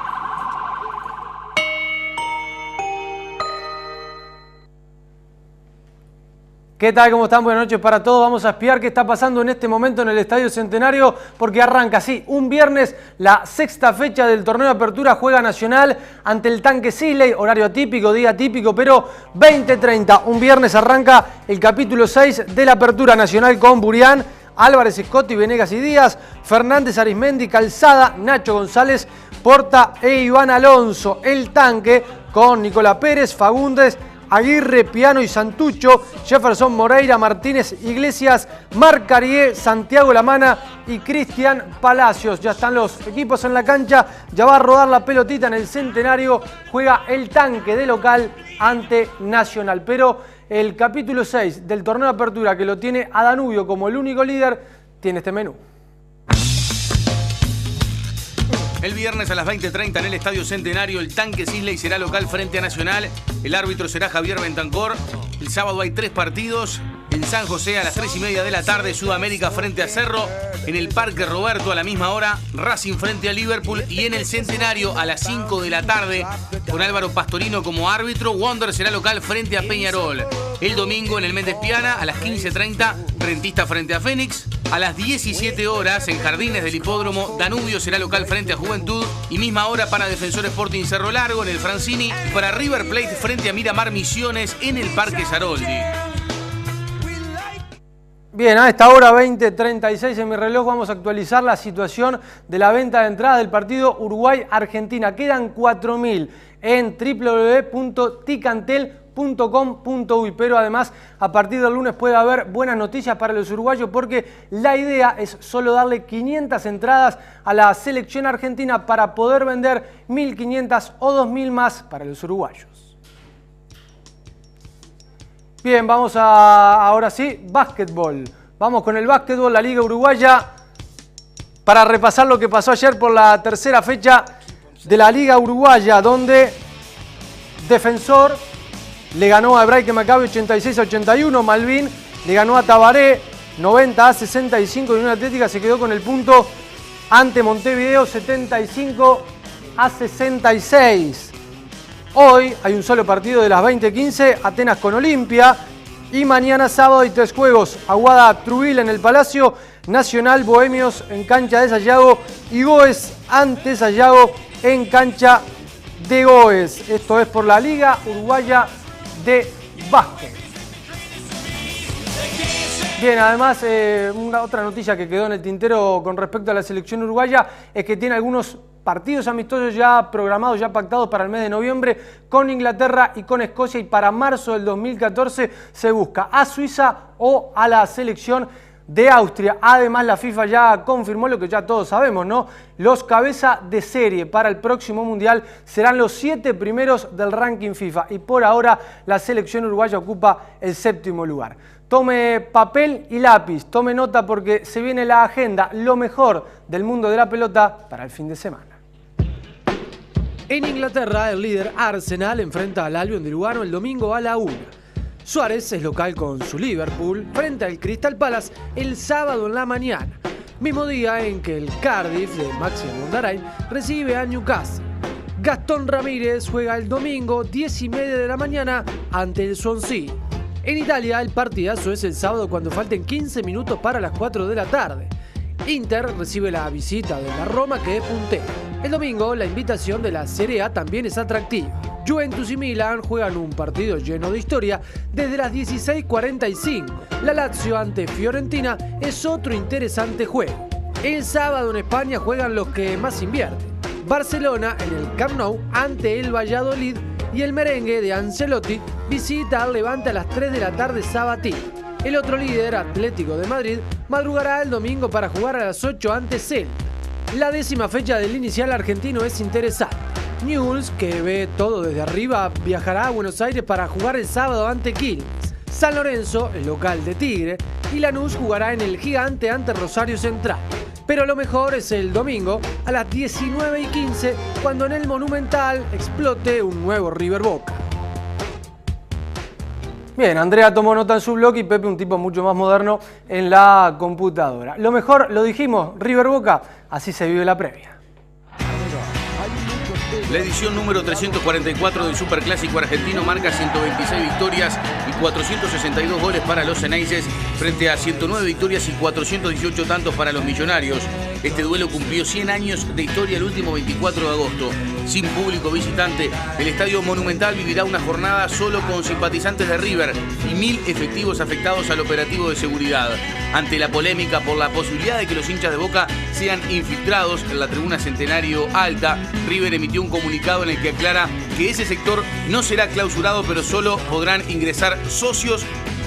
¿Qué tal? ¿Cómo están? Buenas noches para todos. Vamos a espiar qué está pasando en este momento en el Estadio Centenario, porque arranca, sí, un viernes, la 6ª fecha del torneo de apertura. Juega Nacional ante el Tanque Sisley, horario atípico, día atípico, pero 20:30. Un viernes arranca el capítulo 6 de la apertura. Nacional con Burián, Álvarez, Scotti, Venegas y Díaz, Fernández, Arismendi, Calzada, Nacho González, Porta e Iván Alonso. El Tanque con Nicolás Pérez, Fagundes, Aguirre, Piano y Santucho, Jefferson, Moreira, Martínez, Iglesias, Marc Carrié, Santiago Lamana y Cristian Palacios. Ya están los equipos en la cancha, ya va a rodar la pelotita en el Centenario. Juega el Tanque de local ante Nacional. Pero el capítulo 6 del torneo de apertura, que lo tiene a Danubio como el único líder, tiene este menú. El viernes a las 20:30 en el Estadio Centenario, el Tanque Sisley será local frente a Nacional. El árbitro será Javier Bentancor. El sábado hay 3 partidos. En San José a las 3:30 de la tarde, Sudamérica frente a Cerro. En el Parque Roberto a la misma hora, Racing frente a Liverpool. Y en el Centenario a las 5 de la tarde, con Álvaro Pastorino como árbitro, Wander será local frente a Peñarol. El domingo en el Méndez Piana a las 15:30, Rentista frente a Fénix. A las 17 horas en Jardines del Hipódromo, Danubio será local frente a Juventud. Y misma hora para Defensor Sporting Cerro Largo en el Francini. Y para River Plate frente a Miramar Misiones en el Parque Saroldi. Bien, a esta hora 20:36 en mi reloj vamos a actualizar la situación de la venta de entradas del partido Uruguay-Argentina. Quedan 4.000 en www.ticantel.com. .com.uy, pero además a partir del lunes puede haber buenas noticias para los uruguayos porque la idea es solo darle 500 entradas a la selección argentina para poder vender 1.500 o 2.000 más para los uruguayos. Bien, vamos ahora sí, básquetbol. Vamos con el básquetbol, la Liga Uruguaya, para repasar lo que pasó ayer por la tercera fecha de la Liga Uruguaya, donde Defensor le ganó a Hebraica Maccabi 86-81, Malvin le ganó a Tabaré 90-65 y Unión Atlética se quedó con el punto ante Montevideo 75-66. Hoy hay un solo partido de las 20:15, Atenas con Olimpia, y mañana sábado hay 3 juegos, Aguada Trujillo en el Palacio, Nacional Bohemios en cancha de Sayago y Goes ante Sayago en cancha de Goes. Esto es por la Liga Uruguaya de Básquet. Bien, además, otra noticia que quedó en el tintero con respecto a la selección uruguaya es que tiene algunos partidos amistosos ya programados, ya pactados para el mes de noviembre con Inglaterra y con Escocia, y para marzo del 2014 se busca a Suiza o a la selección de Austria. Además, la FIFA ya confirmó lo que ya todos sabemos, ¿no? Los cabeza de serie para el próximo Mundial serán los 7 primeros del ranking FIFA y por ahora la selección uruguaya ocupa el 7º lugar. Tome papel y lápiz, tome nota porque se viene la agenda, lo mejor del mundo de la pelota para el fin de semana. En Inglaterra, el líder Arsenal enfrenta al Albion de Lugano el domingo a la 1. Suárez es local con su Liverpool frente al Crystal Palace el sábado en la mañana, mismo día en que el Cardiff de Maxime Mondarain recibe a Newcastle. Gastón Ramírez juega el domingo 10:30 de la mañana ante el Swansea. En Italia el partidazo es el sábado cuando falten 15 minutos para las 4 de la tarde. Inter recibe la visita de la Roma, que es puntera. El domingo la invitación de la Serie A también es atractiva. Juventus y Milan juegan un partido lleno de historia desde las 16:45. La Lazio ante Fiorentina es otro interesante juego. El sábado en España juegan los que más invierten. Barcelona en el Camp Nou ante el Valladolid y el merengue de Ancelotti visita al Levante a las 3 de la tarde sabatina. El otro líder, Atlético de Madrid, madrugará el domingo para jugar a las 8 ante Celta. La 10ª fecha del inicial argentino es interesante. Newell's, que ve todo desde arriba, viajará a Buenos Aires para jugar el sábado ante Quilmes. San Lorenzo, el local de Tigre, y Lanús jugará en el Gigante ante Rosario Central. Pero lo mejor es el domingo a las 19:15, cuando en el Monumental explote un nuevo River Boca. Bien, Andrea tomó nota en su blog y Pepe, un tipo mucho más moderno, en la computadora. Lo mejor, lo dijimos, River Boca, así se vive la previa. La edición número 344 del Superclásico argentino marca 126 victorias y 462 goles para los Ceneices frente a 109 victorias y 418 tantos para los Millonarios. Este duelo cumplió 100 años de historia el último 24 de agosto. Sin público visitante, el Estadio Monumental vivirá una jornada solo con simpatizantes de River y 1000 efectivos afectados al operativo de seguridad. Ante la polémica por la posibilidad de que los hinchas de Boca sean infiltrados en la tribuna Centenario Alta, River emitió un comunicado en el que aclara que ese sector no será clausurado, pero solo podrán ingresar socios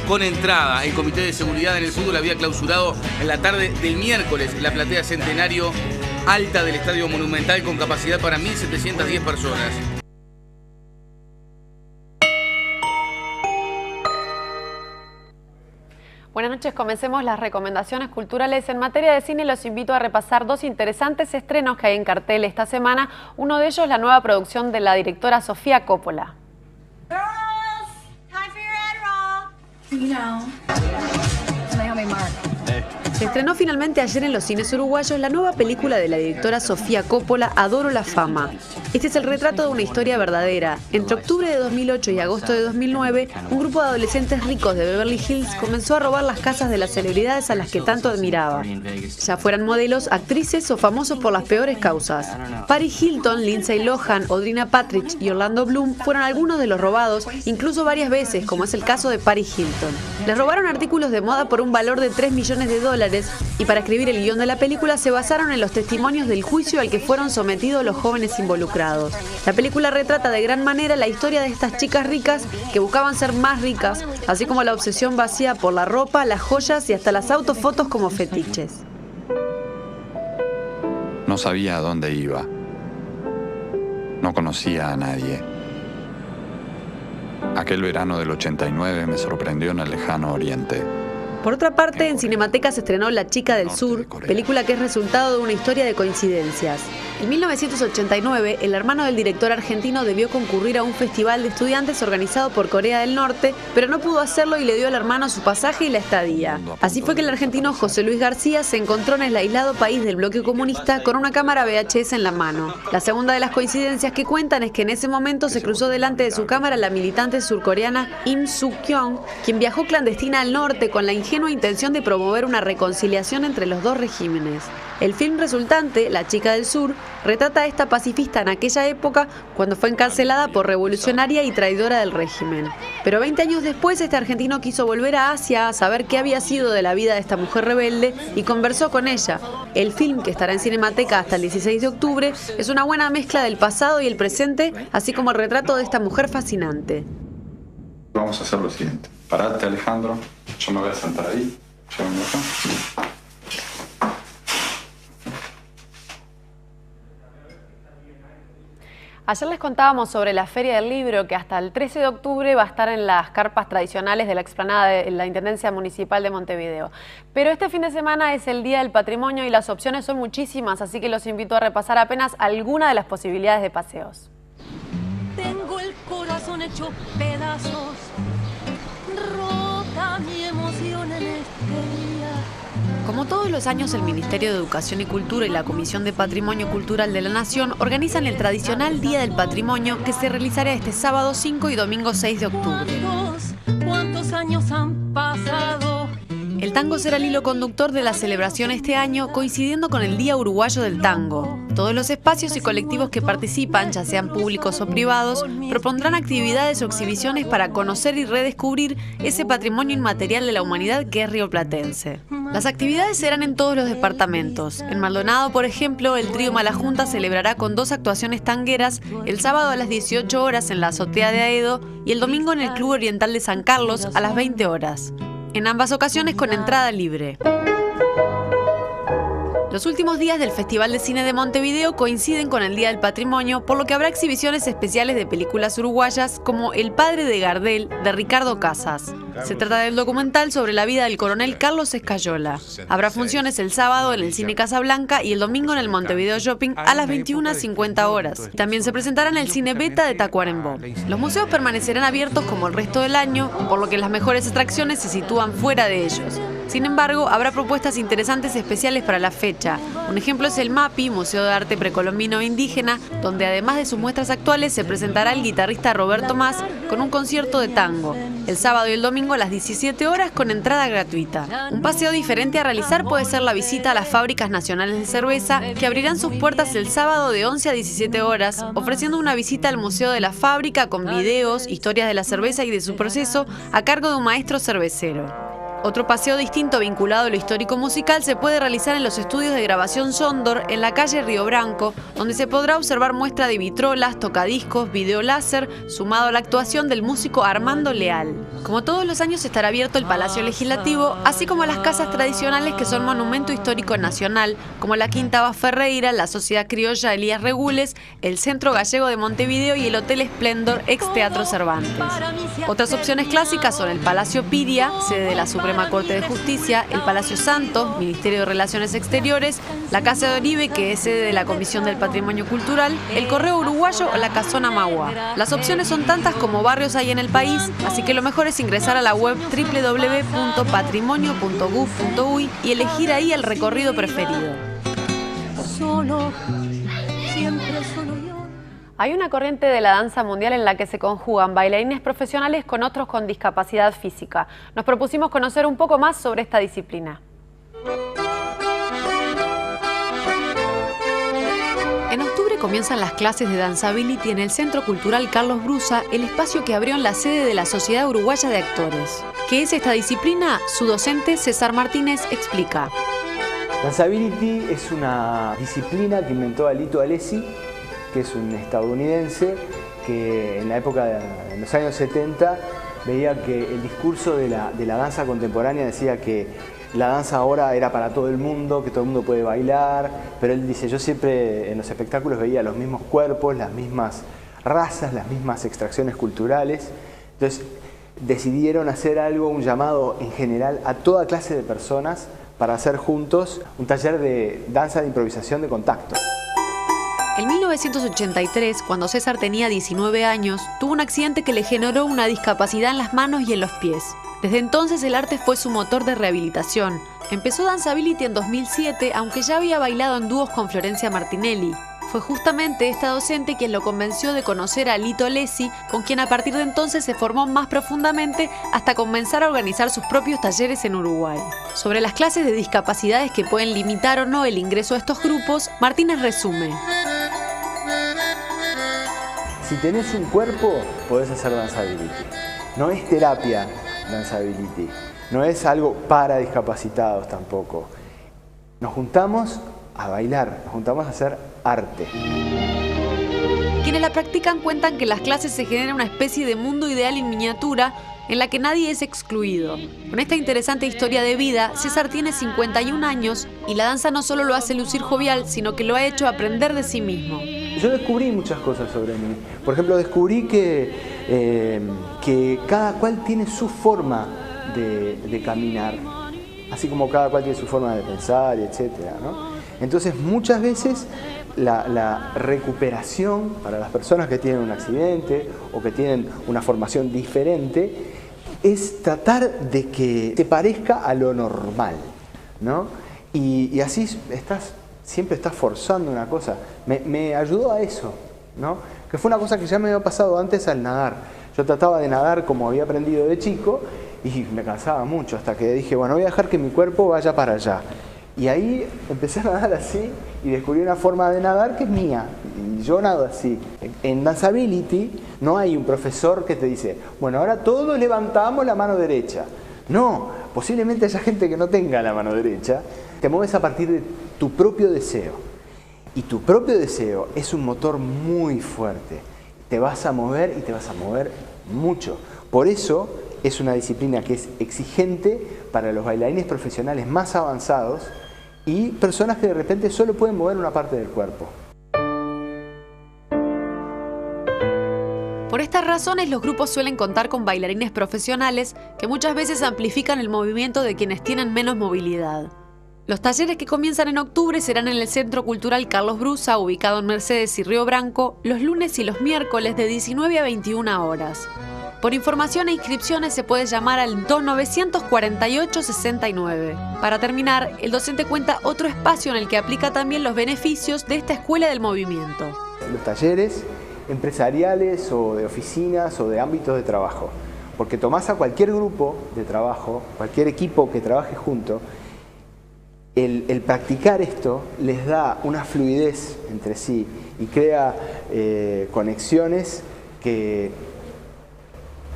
con entrada. El Comité de Seguridad en el Fútbol había clausurado en la tarde del miércoles la platea Centenario Alta del Estadio Monumental con capacidad para 1.710 personas. Buenas noches, comencemos las recomendaciones culturales. En materia de cine los invito a repasar 2 interesantes estrenos que hay en cartel esta semana. Uno de ellos, la nueva producción de la directora Sofía Coppola. Se estrenó finalmente ayer en los cines uruguayos la nueva película de la directora Sofía Coppola, Adoro la fama. Este es el retrato de una historia verdadera. Entre octubre de 2008 y agosto de 2009, un grupo de adolescentes ricos de Beverly Hills comenzó a robar las casas de las celebridades a las que tanto admiraba, ya fueran modelos, actrices o famosos por las peores causas. Paris Hilton, Lindsay Lohan, Audrina Patridge y Orlando Bloom fueron algunos de los robados, incluso varias veces, como es el caso de Paris Hilton. Les robaron artículos de moda por un valor de $3 millones millones de dólares y para escribir el guión de la película se basaron en los testimonios del juicio al que fueron sometidos los jóvenes involucrados. La película retrata de gran manera la historia de estas chicas ricas que buscaban ser más ricas, así como la obsesión vacía por la ropa, las joyas y hasta las autofotos como fetiches. No sabía a dónde iba. No conocía a nadie. Aquel verano del 89 me sorprendió en el lejano oriente. Por otra parte, en Cinemateca se estrenó La Chica del Sur, película que es resultado de una historia de coincidencias. En 1989, el hermano del director argentino debió concurrir a un festival de estudiantes organizado por Corea del Norte, pero no pudo hacerlo y le dio al hermano su pasaje y la estadía. Así fue que el argentino José Luis García se encontró en el aislado país del bloque comunista con una cámara VHS en la mano. La segunda de las coincidencias que cuentan es que en ese momento se cruzó delante de su cámara la militante surcoreana Im Suk-kyung, quien viajó clandestina al norte con la ingenua intención de promover una reconciliación entre los dos regímenes. El film resultante, La Chica del Sur, retrata a esta pacifista en aquella época cuando fue encarcelada por revolucionaria y traidora del régimen. Pero 20 años después, este argentino quiso volver a Asia a saber qué había sido de la vida de esta mujer rebelde y conversó con ella. El film, que estará en Cinemateca hasta el 16 de octubre, es una buena mezcla del pasado y el presente, así como el retrato de esta mujer fascinante. Vamos a hacer lo siguiente. Parate, Alejandro. Yo me voy a sentar ahí. Llévame acá. Ayer les contábamos sobre la Feria del Libro que hasta el 13 de octubre va a estar en las carpas tradicionales de la explanada de la Intendencia Municipal de Montevideo. Pero este fin de semana es el Día del Patrimonio y las opciones son muchísimas, así que los invito a repasar apenas algunas de las posibilidades de paseos. Tengo el corazón hecho pedazos, rota mi emoción en este día. Como todos los años, el Ministerio de Educación y Cultura y la Comisión de Patrimonio Cultural de la Nación organizan el tradicional Día del Patrimonio que se realizará este sábado 5 y domingo 6 de octubre. ¿Cuántos años han pasado? El tango será el hilo conductor de la celebración este año, coincidiendo con el Día Uruguayo del Tango. Todos los espacios y colectivos que participan, ya sean públicos o privados, propondrán actividades o exhibiciones para conocer y redescubrir ese patrimonio inmaterial de la humanidad que es rioplatense. Las actividades serán en todos los departamentos. En Maldonado, por ejemplo, el trío Malajunta celebrará con 2 actuaciones tangueras, el sábado a las 18 horas en la azotea de Aedo y el domingo en el Club Oriental de San Carlos a las 20 horas. En ambas ocasiones con entrada libre. Los últimos días del Festival de Cine de Montevideo coinciden con el Día del Patrimonio, por lo que habrá exhibiciones especiales de películas uruguayas como El padre de Gardel, de Ricardo Casas. Se trata del documental sobre la vida del coronel Carlos Escayola. Habrá funciones el sábado en el Cine Casablanca y el domingo en el Montevideo Shopping a las 21:50 horas. También se presentará en el Cine Beta de Tacuarembó. Los museos permanecerán abiertos como el resto del año, por lo que las mejores atracciones se sitúan fuera de ellos. Sin embargo, habrá propuestas interesantes especiales para la fecha. Un ejemplo es el MAPI, Museo de Arte Precolombino e Indígena, donde además de sus muestras actuales se presentará el guitarrista Roberto Mas con un concierto de tango. El sábado y el domingo a las 17 horas con entrada gratuita. Un paseo diferente a realizar puede ser la visita a las fábricas nacionales de cerveza, que abrirán sus puertas el sábado de 11 a 17 horas, ofreciendo una visita al Museo de la Fábrica con videos, historias de la cerveza y de su proceso a cargo de un maestro cervecero. Otro paseo distinto vinculado a lo histórico musical se puede realizar en los estudios de grabación Sondor en la calle Río Branco, donde se podrá observar muestra de vitrolas, tocadiscos, video láser, sumado a la actuación del músico Armando Leal. Como todos los años estará abierto el Palacio Legislativo, así como las casas tradicionales que son monumento histórico nacional, como la Quinta Bas Ferreira, la Sociedad Criolla Elías Regules, el Centro Gallego de Montevideo y el Hotel Esplendor ex Teatro Cervantes. Otras opciones clásicas son el Palacio Piria, sede de la Suprema Corte de Justicia, el Palacio Santos, Ministerio de Relaciones Exteriores, la Casa de Oribe, que es sede de la Comisión del Patrimonio Cultural, el Correo Uruguayo o la Casona Magua. Las opciones son tantas como barrios hay en el país, así que lo mejor es ingresar a la web www.patrimonio.gov.uy y elegir ahí el recorrido preferido. Solo, siempre solo yo. Hay una corriente de la danza mundial en la que se conjugan bailarines profesionales con otros con discapacidad física. Nos propusimos conocer un poco más sobre esta disciplina. En octubre comienzan las clases de Danceability en el Centro Cultural Carlos Brusa, el espacio que abrió en la sede de la Sociedad Uruguaya de Actores. ¿Qué es esta disciplina? Su docente César Martínez explica. Danceability es una disciplina que inventó Alito Alessi, que es un estadounidense que en la época de los años 70 veía que el discurso de la danza contemporánea decía que la danza ahora era para todo el mundo, que todo el mundo puede bailar, pero él dice, yo siempre en los espectáculos veía los mismos cuerpos, las mismas razas, las mismas extracciones culturales. Entonces decidieron hacer algo, un llamado en general a toda clase de personas para hacer juntos un taller de danza de improvisación de contacto. En 1983, cuando César tenía 19 años, tuvo un accidente que le generó una discapacidad en las manos y en los pies. Desde entonces el arte fue su motor de rehabilitación. Empezó Danceability en 2007, aunque ya había bailado en dúos con Florencia Martinelli. Fue justamente esta docente quien lo convenció de conocer a Alito Alessi, con quien a partir de entonces se formó más profundamente hasta comenzar a organizar sus propios talleres en Uruguay. Sobre las clases de discapacidades que pueden limitar o no el ingreso a estos grupos, Martínez resume. Si tenés un cuerpo, podés hacer Danceability. No es terapia Danceability, no es algo para discapacitados tampoco. Nos juntamos a bailar, nos juntamos a hacer arte. Quienes la practican cuentan que las clases se genera una especie de mundo ideal en miniatura en la que nadie es excluido. Con esta interesante historia de vida, César tiene 51 años y la danza no solo lo hace lucir jovial, sino que lo ha hecho aprender de sí mismo. Yo descubrí muchas cosas sobre mí. Por ejemplo, descubrí que cada cual tiene su forma de caminar, así como cada cual tiene su forma de pensar, etcétera, ¿no? Entonces, muchas veces la recuperación para las personas que tienen un accidente o que tienen una formación diferente es tratar de que se parezca a lo normal, ¿no? Y así siempre estás forzando una cosa. Me ayudó a eso, ¿no? Que fue una cosa que ya me había pasado antes al nadar. Yo trataba de nadar como había aprendido de chico y me cansaba mucho hasta que dije, bueno, voy a dejar que mi cuerpo vaya para allá. Y ahí empecé a nadar así y descubrí una forma de nadar que es mía. Y yo nado así. En Danceability no hay un profesor que te dice, bueno, ahora todos levantamos la mano derecha. No, posiblemente haya gente que no tenga la mano derecha. Te mueves a partir de tu propio deseo. Y tu propio deseo es un motor muy fuerte. Te vas a mover y te vas a mover mucho. Por eso es una disciplina que es exigente para los bailarines profesionales más avanzados y personas que de repente solo pueden mover una parte del cuerpo. Por estas razones, los grupos suelen contar con bailarines profesionales que muchas veces amplifican el movimiento de quienes tienen menos movilidad. Los talleres que comienzan en octubre serán en el Centro Cultural Carlos Brusa, ubicado en Mercedes y Río Branco, los lunes y los miércoles de 19 a 21 horas. Por información e inscripciones se puede llamar al 2948-69. Para terminar, el docente cuenta otro espacio en el que aplica también los beneficios de esta escuela del movimiento. Los talleres empresariales o de oficinas o de ámbitos de trabajo. Porque tomás a cualquier grupo de trabajo, cualquier equipo que trabaje junto, el practicar esto les da una fluidez entre sí y crea conexiones que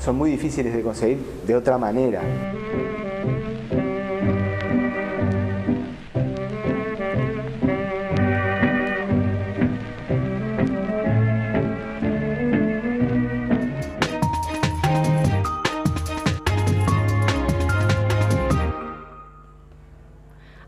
son muy difíciles de conseguir de otra manera.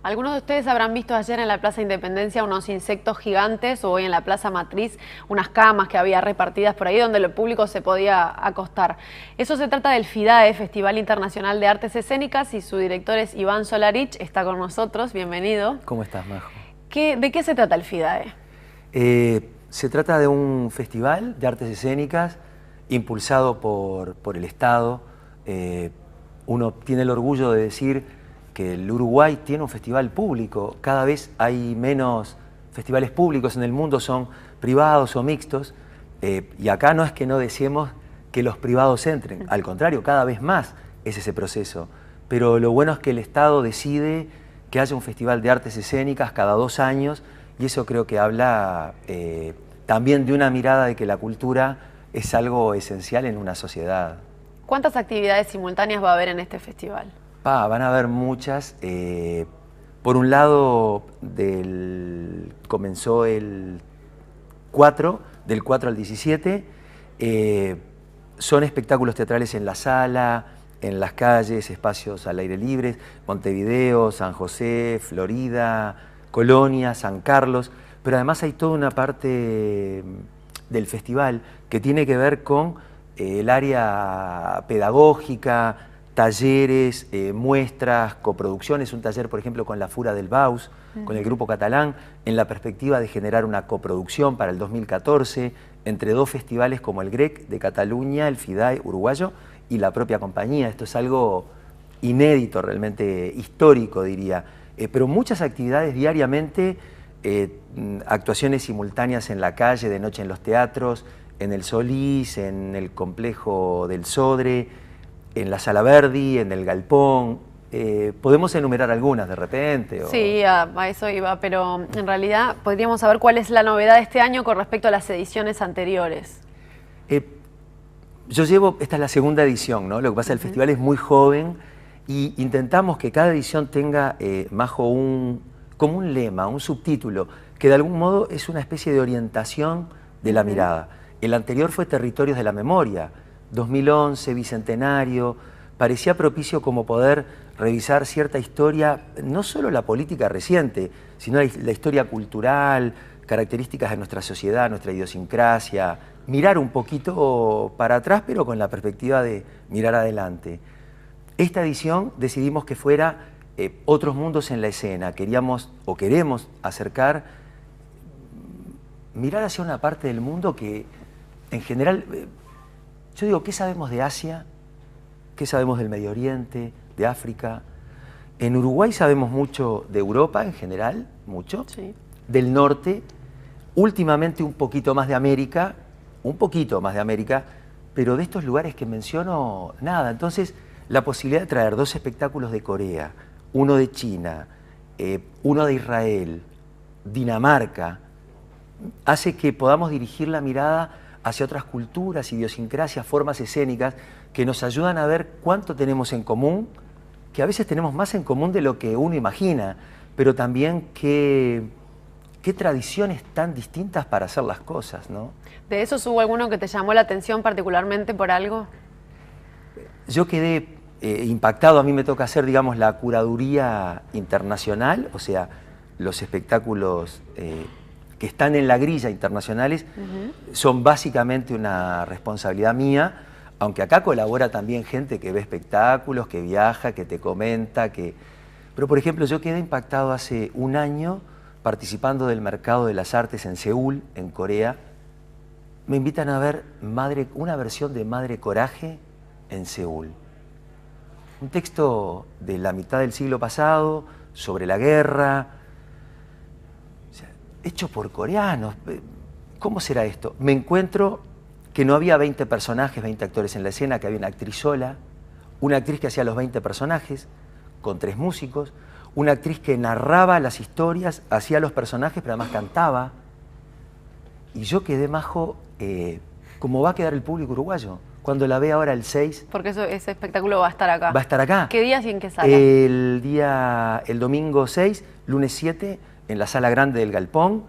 Algunos de ustedes habrán visto ayer en la Plaza Independencia unos insectos gigantes o hoy en la Plaza Matriz unas camas que había repartidas por ahí donde el público se podía acostar. Eso se trata del FIDAE, Festival Internacional de Artes Escénicas, y su director es Iván Solarich, está con nosotros, bienvenido. ¿Cómo estás, Majo? ¿De qué se trata el FIDAE? Se trata de un festival de artes escénicas impulsado por el Estado. Uno tiene el orgullo de decir que el Uruguay tiene un festival público. Cada vez hay menos festivales públicos en el mundo, son privados o mixtos, y acá no es que no deseemos que los privados entren, al contrario, cada vez más es ese proceso. Pero lo bueno es que el Estado decide que haya un festival de artes escénicas cada 2 años, y eso creo que habla también de una mirada de que la cultura es algo esencial en una sociedad. ¿Cuántas actividades simultáneas va a haber en este festival? Van a haber muchas. Por un lado, comenzó el 4, del 4 al 17. Son espectáculos teatrales en la sala, en las calles, espacios al aire libre, Montevideo, San José, Florida, Colonia, San Carlos, pero además hay toda una parte del festival que tiene que ver con el área pedagógica, talleres, muestras, coproducciones, un taller por ejemplo con la Fura del Baus, con el grupo catalán, en la perspectiva de generar una coproducción para el 2014 entre dos festivales como el GREC de Cataluña, el FIDAE uruguayo y la propia compañía. Esto es algo inédito, realmente histórico diría, pero muchas actividades diariamente, actuaciones simultáneas en la calle, de noche en los teatros, en el Solís, en el complejo del Sodre, en la Sala Verdi, en el Galpón. ¿Podemos enumerar algunas de repente? O... Sí, a eso iba, pero en realidad podríamos saber cuál es la novedad de este año con respecto a las ediciones anteriores. Esta es la segunda edición, ¿no? Lo que pasa es que el festival es muy joven y intentamos que cada edición tenga, Majo, como un lema, un subtítulo, que de algún modo es una especie de orientación de la mirada. El anterior fue Territorios de la Memoria, 2011, Bicentenario. Parecía propicio como poder revisar cierta historia, no solo la política reciente, sino la historia cultural, características de nuestra sociedad, nuestra idiosincrasia, mirar un poquito para atrás, pero con la perspectiva de mirar adelante. Esta edición decidimos que fuera Otros Mundos en la Escena. Queríamos o queremos acercar, mirar hacia una parte del mundo que en general, yo digo, ¿qué sabemos de Asia? ¿Qué sabemos del Medio Oriente, de África? En Uruguay sabemos mucho de Europa en general, mucho, sí. Del norte, últimamente un poquito más de América, pero de estos lugares que menciono, nada. Entonces, la posibilidad de traer dos espectáculos de Corea, uno de China, uno de Israel, Dinamarca, hace que podamos dirigir la mirada hacia otras culturas, idiosincrasias, formas escénicas que nos ayudan a ver cuánto tenemos en común, que a veces tenemos más en común de lo que uno imagina, pero también qué tradiciones tan distintas para hacer las cosas, ¿no? ¿De esos hubo alguno que te llamó la atención particularmente por algo? Yo quedé impactado. A mí me toca hacer, digamos, la curaduría internacional, o sea, los espectáculos que están en la grilla internacionales son básicamente una responsabilidad mía, aunque acá colabora también gente que ve espectáculos, que viaja, que te comenta, Pero, por ejemplo, yo quedé impactado hace un año participando del Mercado de las Artes en Seúl, en Corea. Me invitan a ver una versión de Madre Coraje en Seúl. Un texto de la mitad del siglo pasado, sobre la guerra, hecho por coreanos. ¿Cómo será esto? Me encuentro que no había 20 personajes, 20 actores en la escena, que había una actriz sola, una actriz que hacía los 20 personajes, con 3 músicos, una actriz que narraba las historias, hacía los personajes, pero además cantaba. Y yo quedé, Majo, como va a quedar el público uruguayo cuando la ve ahora el 6. Porque ese espectáculo va a estar acá. Va a estar acá. ¿Qué días y en qué sala? El domingo 6, lunes 7, en la Sala Grande del Galpón,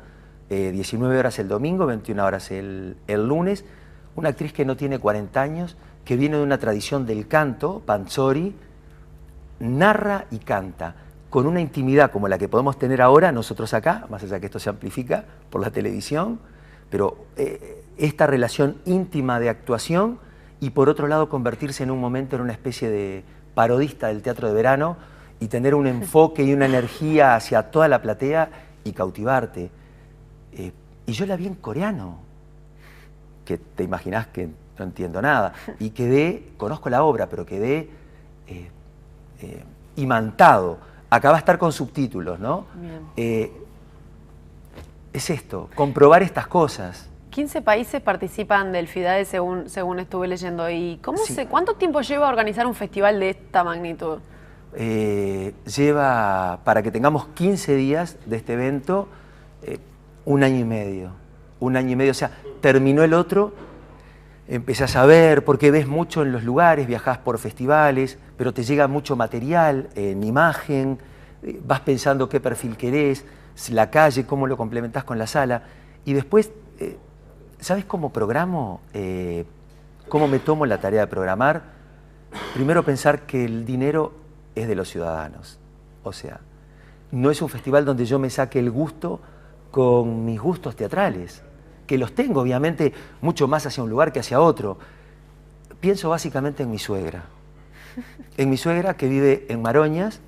19 horas el domingo, 21 horas el lunes. Una actriz que no tiene 40 años, que viene de una tradición del canto, Panzori, narra y canta, con una intimidad como la que podemos tener ahora nosotros acá, más allá que esto se amplifica por la televisión, pero esta relación íntima de actuación y por otro lado convertirse en un momento en una especie de parodista del teatro de verano y tener un enfoque y una energía hacia toda la platea y cautivarte. Y yo la vi en coreano, que te imaginás que no entiendo nada, y conozco la obra, pero quedé imantado. Acá va a estar con subtítulos, ¿no? Es esto, comprobar estas cosas. 15 países participan del FIDAE según estuve leyendo. ¿Y cuánto tiempo lleva organizar un festival de esta magnitud? Lleva, para que tengamos 15 días de este evento, 1 año y medio. 1 año y medio, o sea, terminó el otro. empezás a ver, porque ves mucho en los lugares, viajás por festivales, pero te llega mucho material en imagen, vas pensando qué perfil querés, la calle, cómo lo complementás con la sala, y después, ¿sabes cómo programo? ¿Cómo me tomo la tarea de programar? Primero pensar que el dinero es de los ciudadanos, o sea, no es un festival donde yo me saque el gusto con mis gustos teatrales, que los tengo obviamente mucho más hacia un lugar que hacia otro. Pienso básicamente en mi suegra que vive en Maroñas,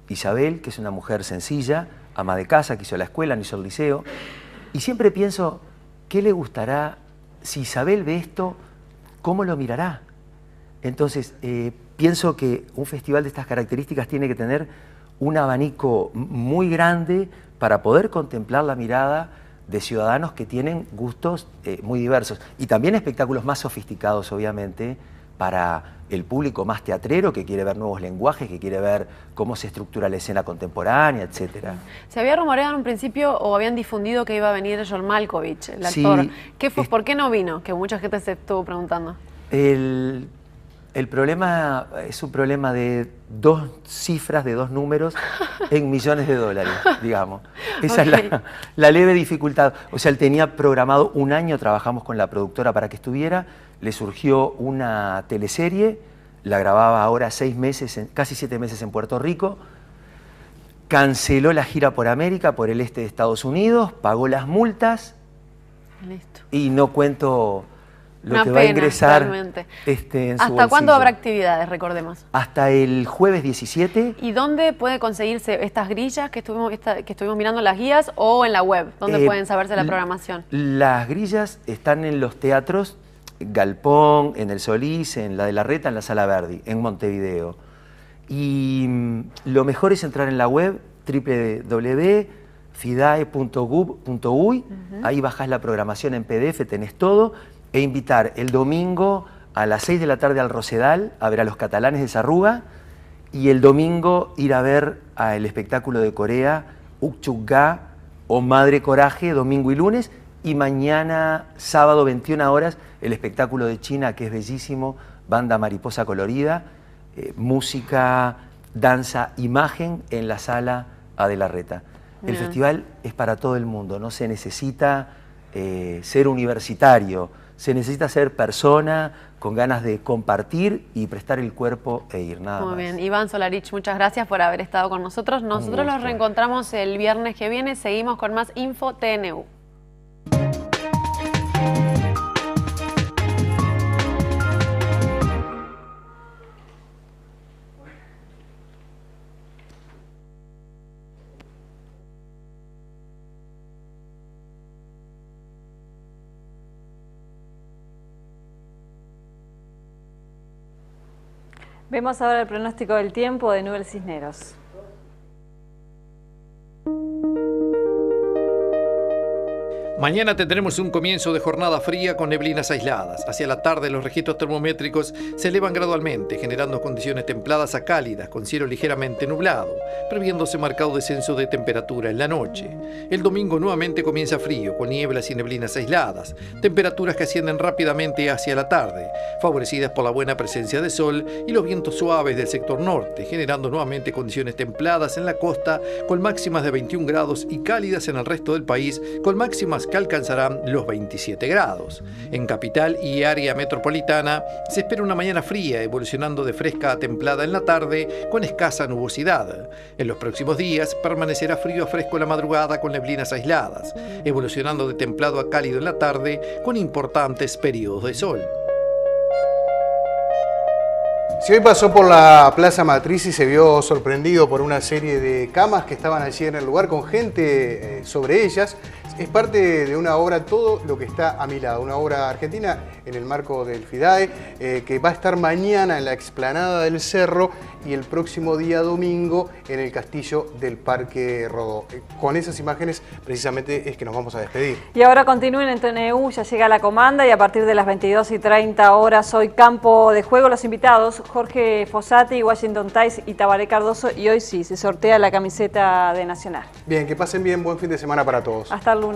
Isabel, que es una mujer sencilla, ama de casa, que hizo la escuela, no hizo el liceo, y siempre pienso, ¿qué le gustará? Si Isabel ve esto, ¿cómo lo mirará? Entonces, pienso que un festival de estas características tiene que tener un abanico muy grande para poder contemplar la mirada de ciudadanos que tienen gustos muy diversos. Y también espectáculos más sofisticados, obviamente, para el público más teatrero, que quiere ver nuevos lenguajes, que quiere ver cómo se estructura la escena contemporánea, etc. Se había rumoreado en un principio o habían difundido que iba a venir John Malkovich, el actor. Sí, ¿Qué fue? ¿Por qué no vino? Que mucha gente se estuvo preguntando. El problema es un problema de 2 cifras, de 2 números en millones de dólares, digamos. Esa es la leve dificultad. O sea, él tenía programado un año, trabajamos con la productora para que estuviera, le surgió una teleserie, la grababa ahora 6 meses, casi 7 meses en Puerto Rico, canceló la gira por América, por el este de Estados Unidos, pagó las multas. Listo. Y no cuento lo Una que pena, va a ingresar realmente. en su ¿Hasta bolsillo. cuándo habrá actividades, recordemos? Hasta el jueves 17. ¿Y dónde puede conseguirse estas grillas que estuvimos mirando las guías o en la web? ¿Dónde pueden saberse la programación? Las grillas están en los teatros Galpón, en el Solís, en la de la Reta, en la Sala Verdi, en Montevideo. Y lo mejor es entrar en la web www.fidae.gov.uy, ahí bajás la programación en PDF, tenés todo, e invitar el domingo a las 6 de la tarde al Rosedal a ver a los catalanes de Sarruga, y el domingo ir a ver el espectáculo de Corea, Ukchukga o Madre Coraje, domingo y lunes, y mañana, sábado, 21 horas, el espectáculo de China, que es bellísimo, Banda Mariposa Colorida, música, danza, imagen en la Sala Adelarreta. El festival es para todo el mundo, no se necesita ser universitario, se necesita ser persona con ganas de compartir y prestar el cuerpo e ir, nada más. Muy bien, Iván Solarich, muchas gracias por haber estado con nosotros. Nosotros nos reencontramos el viernes que viene, seguimos con más Info TNU. Vemos ahora el pronóstico del tiempo de Nubel Cisneros. Mañana tendremos un comienzo de jornada fría con neblinas aisladas. Hacia la tarde los registros termométricos se elevan gradualmente, generando condiciones templadas a cálidas, con cielo ligeramente nublado, previéndose marcado descenso de temperatura en la noche. El domingo nuevamente comienza frío, con nieblas y neblinas aisladas, temperaturas que ascienden rápidamente hacia la tarde, favorecidas por la buena presencia de sol y los vientos suaves del sector norte, generando nuevamente condiciones templadas en la costa, con máximas de 21 grados y cálidas en el resto del país, con máximas que alcanzarán los 27 grados. En capital y área metropolitana se espera una mañana fría, evolucionando de fresca a templada en la tarde, con escasa nubosidad. En los próximos días permanecerá frío a fresco en la madrugada con neblinas aisladas, evolucionando de templado a cálido en la tarde, con importantes periodos de sol. Si hoy pasó por la Plaza Matriz y se vio sorprendido por una serie de camas que estaban allí en el lugar con gente sobre ellas, es parte de una obra Todo lo que está a mi lado, una obra argentina en el marco del FIDAE, que va a estar mañana en la explanada del Cerro y el próximo día domingo en el castillo del Parque Rodó. Con esas imágenes precisamente es que nos vamos a despedir. Y ahora continúen en TNU, ya llega la comanda y a partir de las 22:30 horas hoy campo de juego. Los invitados Jorge Fossati, Washington Tice y Tabaré Cardoso, y hoy sí se sortea la camiseta de Nacional. Bien, que pasen bien, buen fin de semana para todos. Hasta el lunes.